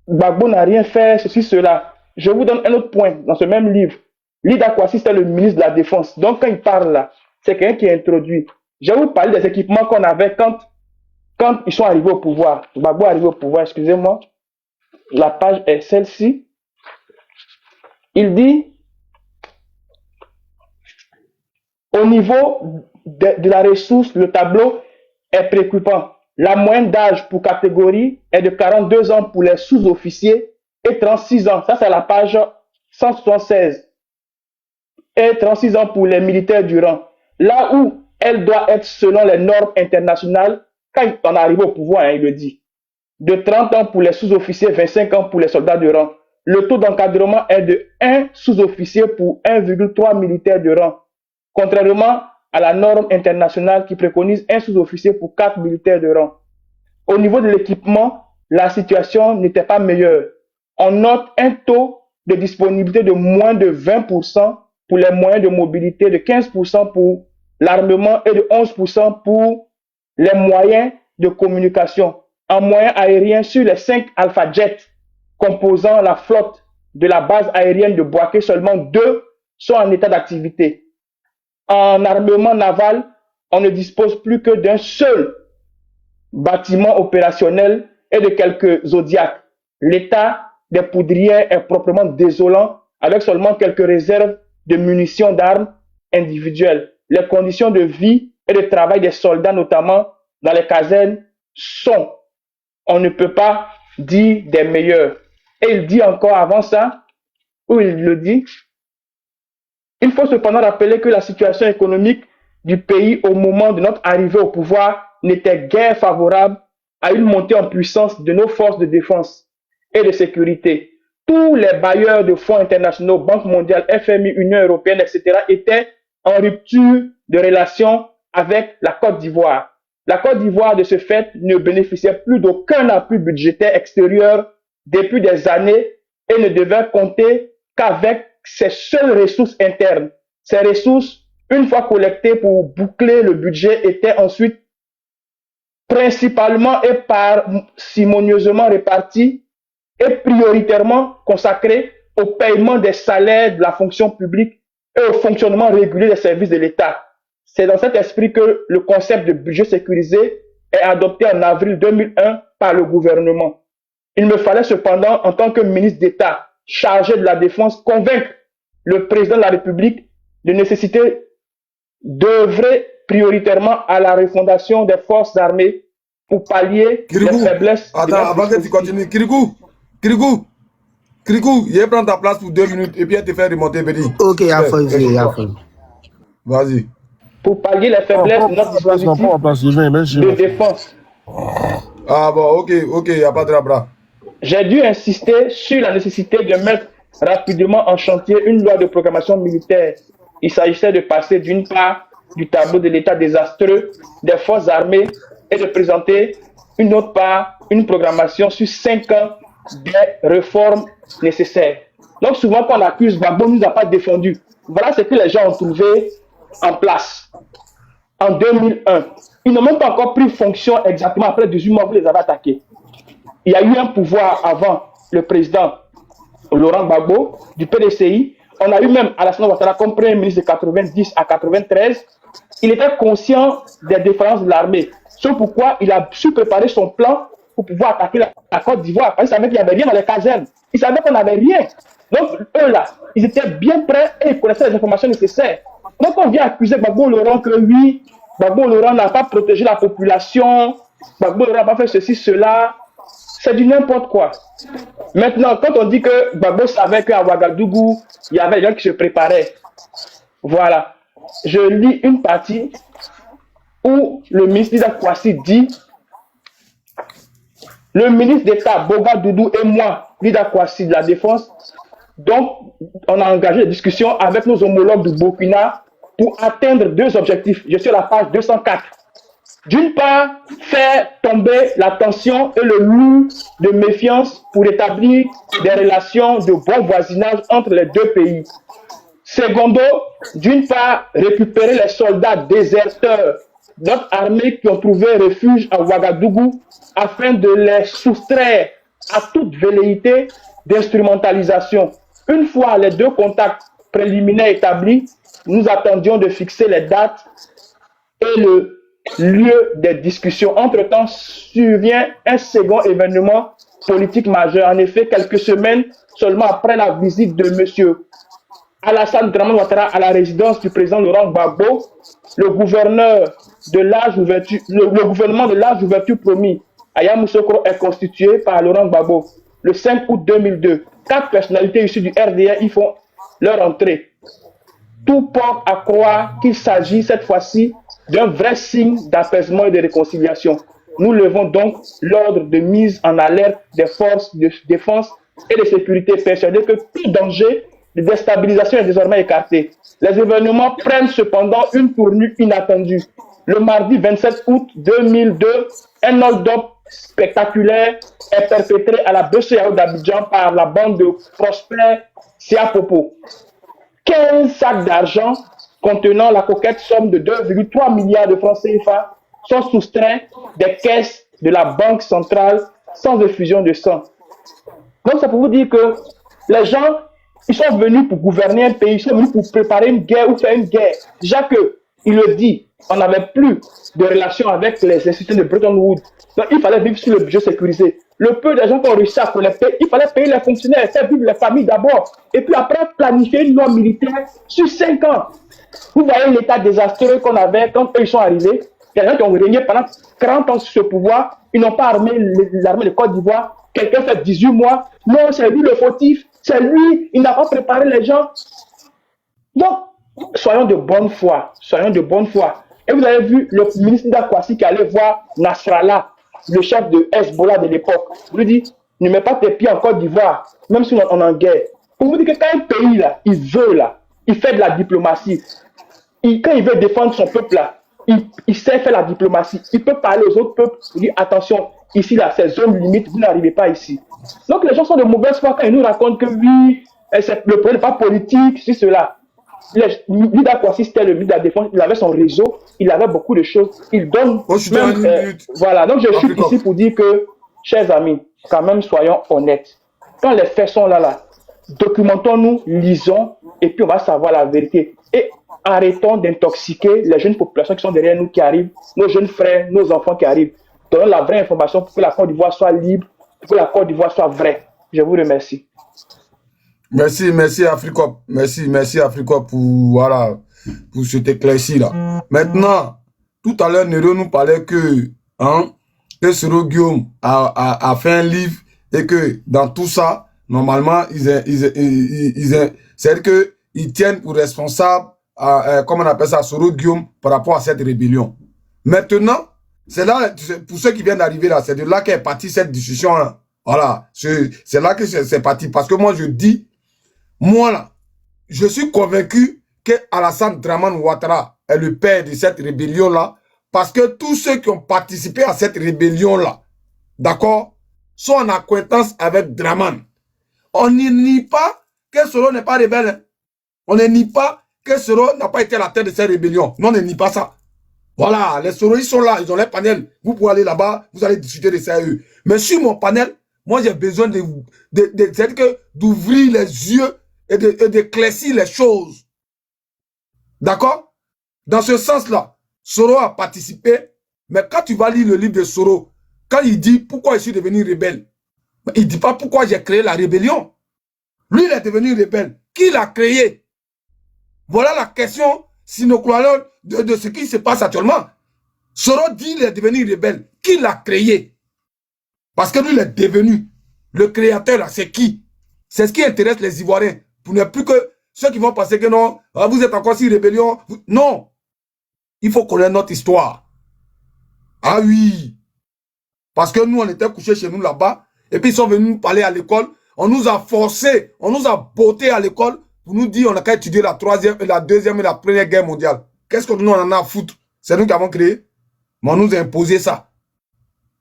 Gbagbo n'a rien fait, ceci, cela, je vous donne un autre point dans ce même livre. Lida Kwasi, c'est le ministre de la Défense. Donc, quand il parle là, c'est quelqu'un qui est introduit. Je vais vous parler des équipements qu'on avait quand ils sont arrivés au pouvoir. Gbagbo est arrivé au pouvoir, excusez-moi. La page est celle-ci. Il dit, au niveau de la ressource, le tableau est préoccupant. La moyenne d'âge pour catégorie est de 42 ans pour les sous-officiers et 36 ans. Ça, c'est la page 176. Et 36 ans pour les militaires du rang. Là où elle doit être selon les normes internationales, quand on arrive au pouvoir, hein, il le dit. De 30 ans pour les sous-officiers, 25 ans pour les soldats de rang. Le taux d'encadrement est de 1 sous-officier pour 1,3 militaire de rang. Contrairement à la norme internationale qui préconise 1 sous-officier pour 4 militaires de rang. Au niveau de l'équipement, la situation n'était pas meilleure. On note un taux de disponibilité de moins de 20% pour les moyens de mobilité, de 15% pour l'armement et de 11% pour les moyens de communication. En moyen aérien, sur les 5 Alpha Jets composant la flotte de la base aérienne de Bouaké, seulement 2 sont en état d'activité. En armement naval, on ne dispose plus que d'un seul bâtiment opérationnel et de quelques Zodiacs. L'état des poudrières est proprement désolant, avec seulement quelques réserves de munitions d'armes individuelles. Les conditions de vie et de travail des soldats, notamment dans les casernes, sont, on ne peut pas dire, des meilleures. Et il dit encore avant ça, où il le dit, il faut cependant rappeler que la situation économique du pays au moment de notre arrivée au pouvoir n'était guère favorable à une montée en puissance de nos forces de défense et de sécurité. Tous les bailleurs de fonds internationaux, Banque mondiale, FMI, Union européenne, etc., étaient en rupture de relations avec la Côte d'Ivoire. La Côte d'Ivoire, de ce fait, ne bénéficiait plus d'aucun appui budgétaire extérieur depuis des années et ne devait compter qu'avec ses seules ressources internes. Ces ressources, une fois collectées pour boucler le budget, étaient ensuite principalement et parcimonieusement réparties et prioritairement consacrées au paiement des salaires de la fonction publique et au fonctionnement régulier des services de l'État. C'est dans cet esprit que le concept de budget sécurisé est adopté en avril 2001 par le gouvernement. Il me fallait cependant, en tant que ministre d'État chargé de la Défense, convaincre le président de la République de nécessiter d'œuvrer prioritairement à la refondation des forces armées pour pallier les faiblesses. Attends, avant que tu continues, Kirikou, je vais prendre ta place pour 2 minutes et puis je te faire remonter, Bédi. Ok, vas-y. Pour pallier les faiblesses de notre dispositif de défense. Ah bon, ok, il n'y a pas de rabra. J'ai dû insister sur la nécessité de mettre rapidement en chantier une loi de programmation militaire. Il s'agissait de passer d'une part du tableau de l'état désastreux des forces armées et de présenter une autre part, une programmation sur 5 ans des réformes nécessaires. Donc souvent quand on accuse Gbagbo ne nous a pas défendu. Voilà ce que les gens ont trouvé en place en 2001. Ils n'ont même pas encore pris fonction exactement après 18 mois, vous les avez attaqués. Il y a eu un pouvoir avant le président Laurent Gbagbo du PDCI. On a eu même Alassane Ouattara comme premier ministre de 90 à 93. Il était conscient des défaillances de l'armée. C'est pourquoi il a su préparer son plan pour pouvoir attaquer la Côte d'Ivoire. Parce qu'il savait qu'il n'y avait rien dans les casernes. Il savait qu'on n'avait rien. Donc eux là, ils étaient bien prêts et ils connaissaient les informations nécessaires. Donc on vient accuser Gbagbo Laurent que oui, Gbagbo Laurent n'a pas protégé la population, Gbagbo Laurent n'a pas fait ceci, cela. C'est du n'importe quoi. Maintenant, quand on dit que Gbagbo savait qu'à Ouagadougou, il y avait des gens qui se préparaient. Voilà. Je lis une partie où le ministre Lida Kwasi dit le ministre d'État Boga Doudou et moi, Lida Kwasi de la Défense, donc on a engagé des discussions avec nos homologues du Burkina pour atteindre deux objectifs. Je suis à la page 204. D'une part, faire tomber la tension et le mur de méfiance pour établir des relations de bon voisinage entre les deux pays. Secondo, d'une part, récupérer les soldats déserteurs de notre armée qui ont trouvé refuge à Ouagadougou afin de les soustraire à toute velléité d'instrumentalisation. Une fois les deux contacts préliminaires établis, nous attendions de fixer les dates et le lieu des discussions. Entre-temps, survient un second événement politique majeur. En effet, quelques semaines seulement après la visite de M. Alassane Dramane Ouattara à la résidence du président Laurent Gbagbo, le gouvernement de l'âge d'ouverture promis à Yamoussoukro est constitué par Laurent Gbagbo. Le 5 août 2002, 4 personnalités issues du RDR y font leur entrée. Tout porte à croire qu'il s'agit cette fois-ci d'un vrai signe d'apaisement et de réconciliation. Nous levons donc l'ordre de mise en alerte des forces de défense et de sécurité, persuadés que tout danger de déstabilisation est désormais écarté. Les événements prennent cependant une tournure inattendue. Le mardi 27 août 2002, un hold-up spectaculaire est perpétré à la BCAO d'Abidjan par la bande de Prosper Siapopo. 15 sacs d'argent contenant la coquette somme de 2,3 milliards de francs CFA sont soustraits des caisses de la Banque centrale sans effusion de sang. Donc, c'est pour vous dire que les gens, ils sont venus pour gouverner un pays, ils sont venus pour préparer une guerre ou faire une guerre. Déjà que, il le dit, on n'avait plus de relation avec les institutions de Bretton Woods. Donc, il fallait vivre sur le budget sécurisé. Le peu d'argent qu'on réussit à collecter, il fallait payer les fonctionnaires, faire vivre les familles d'abord. Et puis après, planifier une loi militaire sur 5 ans. Vous voyez l'état désastreux qu'on avait quand eux ils sont arrivés. Il y a des gens qui ont régné pendant 40 ans sur ce pouvoir. Ils n'ont pas armé l'armée de Côte d'Ivoire. Quelqu'un fait 18 mois. Non, c'est lui le fautif. C'est lui. Il n'a pas préparé les gens. Donc, soyons de bonne foi. Soyons de bonne foi. Et vous avez vu le ministre d'Akwasi qui allait voir Nasrallah, le chef de Hezbollah de l'époque. Vous lui dites, ne mets pas tes pieds en Côte d'Ivoire, même si on est en guerre. Pour vous dire que quand un pays, là, il veut, là, il fait de la diplomatie. Quand il veut défendre son peuple, là, il sait faire la diplomatie. Il peut parler aux autres peuples, il dit, attention, ici, là, c'est zone limite, vous n'arrivez pas ici. Donc, les gens sont de mauvaise foi quand ils nous racontent que oui, le problème n'est pas politique, c'est cela. L'Ida Kwasi, c'était le ministre de la Défense, il avait son réseau, il avait beaucoup de choses, il donne même, voilà, donc je suis ici pour dire que, chers amis, quand même soyons honnêtes. Quand les faits sont là, documentons-nous, lisons, et puis on va savoir la vérité. Et arrêtons d'intoxiquer les jeunes populations qui sont derrière nous, qui arrivent, nos jeunes frères, nos enfants qui arrivent. Donnons la vraie information pour que la Côte d'Ivoire soit libre, pour que la Côte d'Ivoire soit vraie. Je vous remercie. Merci Africop. Merci Africop pour cet éclairci-là. Maintenant, tout à l'heure, Nero nous parlait que Soro Guillaume a fait un livre et que dans tout ça, normalement, c'est-à-dire qu'ils tiennent pour responsable, comment on appelle ça, Soro Guillaume par rapport à cette rébellion. Maintenant, c'est là, pour ceux qui viennent d'arriver là, c'est de là qu'est partie cette discussion. Hein. Voilà, c'est là que c'est parti. Parce que moi, je dis, moi là, je suis convaincu que Alassane Dramane Ouattara est le père de cette rébellion-là, parce que tous ceux qui ont participé à cette rébellion-là, d'accord, sont en acquaintance avec Dramane. On n'y nie pas que Soro n'est pas rebelle. Hein. On ne nie pas que Soro n'a pas été à la tête de cette rébellion. Non, on ne nie pas ça. Voilà, les Soroïs sont là, ils ont les panels. Vous pouvez aller là-bas, vous allez discuter de ça eux. Mais sur mon panel, moi j'ai besoin d'ouvrir les yeux et d'éclaircir les choses. D'accord? Dans ce sens-là, Soro a participé, mais quand tu vas lire le livre de Soro, quand il dit pourquoi je suis devenu rebelle, il ne dit pas pourquoi j'ai créé la rébellion. Lui, il est devenu rebelle. Qui l'a créé? Voilà la question, si nous croyons de ce qui se passe actuellement. Soro dit qu'il est devenu rebelle. Qui l'a créé? Parce que lui, il est devenu. Le créateur, là, c'est qui? C'est ce qui intéresse les Ivoiriens. Pour ne plus que ceux qui vont penser que non, vous êtes encore si rébellion. Non. Il faut connaître notre histoire. Ah oui. Parce que nous, on était couchés chez nous là-bas. Et puis, ils sont venus nous parler à l'école. On nous a forcés, on nous a bottés à l'école pour nous dire on a qu'à étudier la troisième, la deuxième et la première guerre mondiale. Qu'est-ce que nous on en a à foutre? C'est nous qui avons créé. Mais on nous a imposé ça.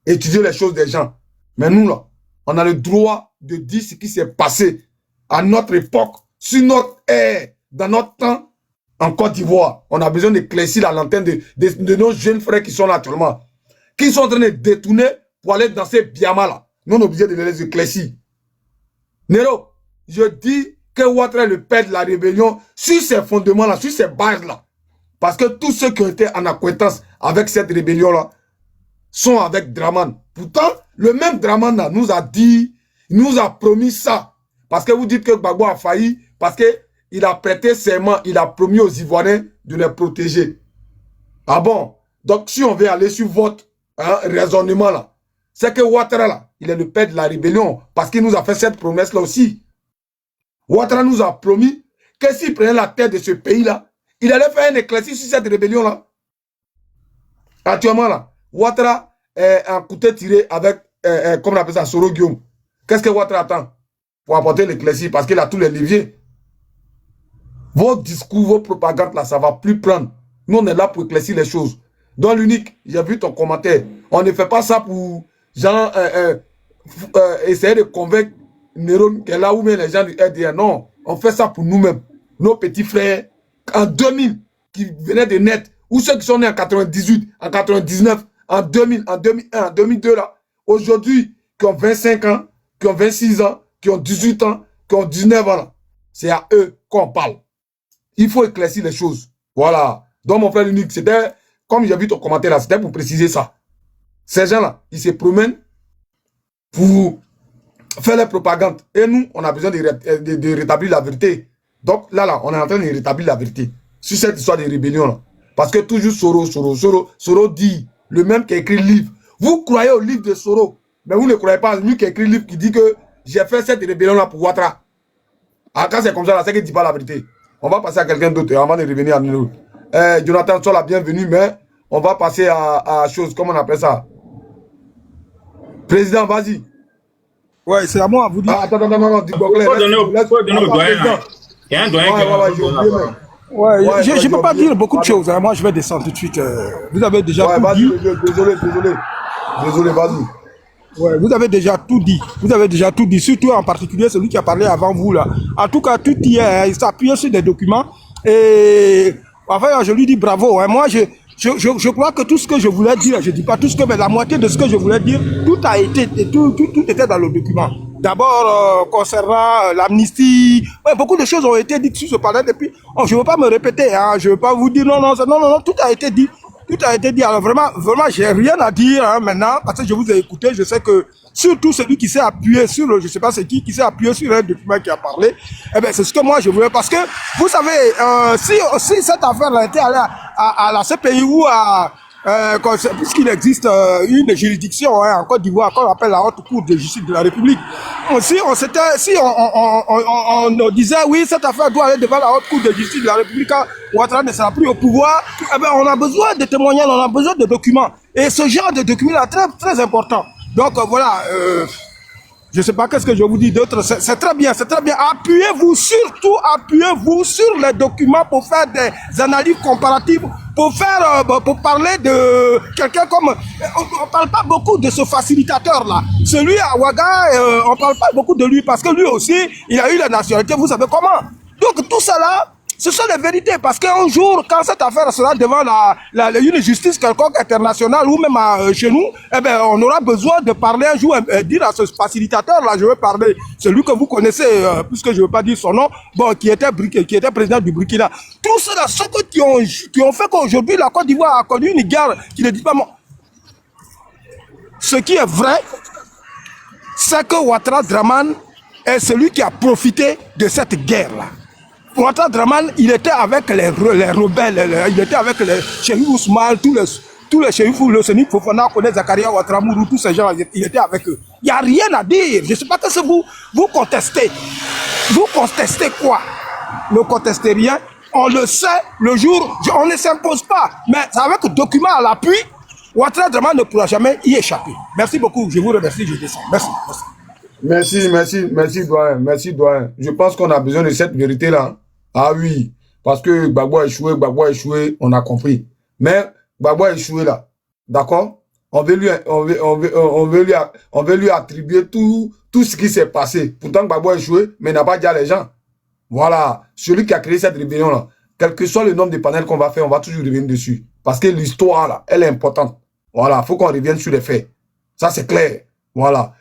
Étudier les choses des gens. Mais nous, là, on a le droit de dire ce qui s'est passé à notre époque, sur notre ère, dans notre temps, en Côte d'Ivoire. On a besoin d'éclaircir la lanterne de nos jeunes frères qui sont là actuellement, qui sont en train de détourner pour aller dans ces biamas là. Nous, on est obligé de les éclaircir. Nero, je dis que Ouattara est le père de la rébellion sur ces fondements-là, sur ces bases-là. Parce que tous ceux qui ont été en acquaintance avec cette rébellion-là sont avec Draman. Pourtant, le même Draman là nous a dit, nous a promis ça. Parce que vous dites que Gbagbo a failli, parce qu'il a prêté serment, il a promis aux Ivoiriens de les protéger. Ah bon? Donc si on veut aller sur votre raisonnement là, c'est que Ouattara là, il est le père de la rébellion, parce qu'il nous a fait cette promesse là aussi. Ouattara nous a promis que s'il prenait la tête de ce pays là, il allait faire un éclairci sur cette rébellion là. Actuellement là, Ouattara est en couteau tiré avec, comme on appelle ça, Soro Guillaume. Qu'est-ce que Ouattara attend pour apporter l'éclairci? Parce qu'il a tous les leviers. Vos discours, vos propagandes là, ça va plus prendre. Nous on est là pour éclaircir les choses. Donc l'unique, j'ai vu ton commentaire. On ne fait pas ça pour genre, essayer de convaincre Néron qui est là où même les gens du RDR. Non, on fait ça pour nous-mêmes. Nos petits frères en 2000 qui venaient de naître, ou ceux qui sont nés en 98, en 99, en 2000, en 2001, en 2002 là, aujourd'hui, qui ont 25 ans, qui ont 26 ans, qui ont 18 ans, qui ont 19 ans là. C'est à eux qu'on parle. Il faut éclaircir les choses. Voilà. Donc mon frère unique, c'était, comme j'ai vu ton commentaire là, c'était pour préciser ça. Ces gens-là, ils se promènent pour faire la propagande. Et nous, on a besoin de rétablir la vérité. Donc là, on est en train de rétablir la vérité sur cette histoire de rébellion là. Parce que toujours Soro dit, le même qui a écrit le livre. Vous croyez au livre de Soro, mais vous ne croyez pas à lui qui a écrit le livre qui dit que j'ai fait cette rébellion là pour Ouattara. Ah, quand c'est comme ça, là, c'est qu'il ne dit pas la vérité. On va passer à quelqu'un d'autre avant de revenir à nous. Jonathan, sois la bienvenue, mais on va passer à chose, comment on appelle ça? Président, vas-y. Ouais, c'est à moi à vous dire. Ah, attends, non, dis Boclet. Faut donner au doyen. Il y a un doyen qui je ne peux pas dire beaucoup de choses. Hein. Moi, je vais descendre tout de suite. Vous avez déjà tout dit. Désolé, vas-y. Ouais, vous avez déjà tout dit. Vous avez déjà tout dit. Surtout en particulier celui qui a parlé avant vous là. En tout cas, tout hier, il s'appuyait sur des documents. Et enfin, je lui dis bravo. Hein. Moi, je crois que tout ce que je voulais dire, je ne dis pas tout ce que, mais la moitié de ce que je voulais dire, tout a été, tout était dans le document. D'abord, concernant l'amnistie, ouais, beaucoup de choses ont été dites sur ce panel. Et puis, je ne veux pas me répéter, hein, je ne veux pas vous dire non, tout a été dit. Tout a été dit. Alors vraiment, j'ai rien à dire hein, maintenant, parce que je vous ai écouté. Je sais que surtout celui qui s'est appuyé sur, je ne sais pas c'est qui s'est appuyé sur un document qui a parlé, eh ben c'est ce que moi je voulais. Parce que, vous savez, si cette affaire était allée à la CPI ou puisqu'il existe une juridiction hein, en Côte d'Ivoire qu'on appelle la Haute Cour de justice de la République. Si on disait oui, cette affaire doit aller devant la Haute Cour de justice de la République, Ouattara ne sera plus au pouvoir, eh ben, on a besoin de témoignages, on a besoin de documents. Et ce genre de documents est très, très important. Donc voilà, je ne sais pas qu'est-ce que je vous dis d'autre, c'est très bien, c'est très bien. Appuyez-vous sur les documents pour faire des analyses comparatives, pour parler de quelqu'un comme, on ne parle pas beaucoup de ce facilitateur-là. Celui à Ouaga, on ne parle pas beaucoup de lui parce que lui aussi, il a eu la nationalité, vous savez comment. Donc tout ça là, ce sont les vérités, parce qu'un jour, quand cette affaire sera devant une justice quelconque internationale ou même chez nous, eh ben, on aura besoin de parler un jour, dire à ce facilitateur-là, je veux parler, celui que vous connaissez, puisque je ne veux pas dire son nom, bon, qui était président du Burkina. Tout cela, ceux qui ont fait qu'aujourd'hui la Côte d'Ivoire a connu une guerre qui ne dit pas moi. Ce qui est vrai, c'est que Ouattara Draman est celui qui a profité de cette guerre-là. Ouattara Draman, il était avec les rebelles, il était avec les Chérif Ousmane, tous les Chérif, le Sénif Fofana, Kone Zakaria, Ouattara Mourou, tous ces gens, il était avec eux. Il n'y a rien à dire. Je ne sais pas que vous contestez. Vous contestez quoi? Ne contestez rien. On le sait, le jour, on ne s'impose pas. Mais avec document à l'appui, Ouattara Draman ne pourra jamais y échapper. Merci beaucoup. Je vous remercie. Je descends. Merci. Merci, doyen. Je pense qu'on a besoin de cette vérité-là. Ah oui, parce que Gbagbo a échoué, on a compris. Mais Gbagbo a échoué là, d'accord? On veut lui attribuer tout ce qui s'est passé. Pourtant, Gbagbo a échoué, mais il n'a pas dit à les gens. Voilà, celui qui a créé cette rébellion-là, quel que soit le nombre de panels qu'on va faire, on va toujours revenir dessus. Parce que l'histoire, là, elle est importante. Voilà, il faut qu'on revienne sur les faits. Ça, c'est clair. Voilà.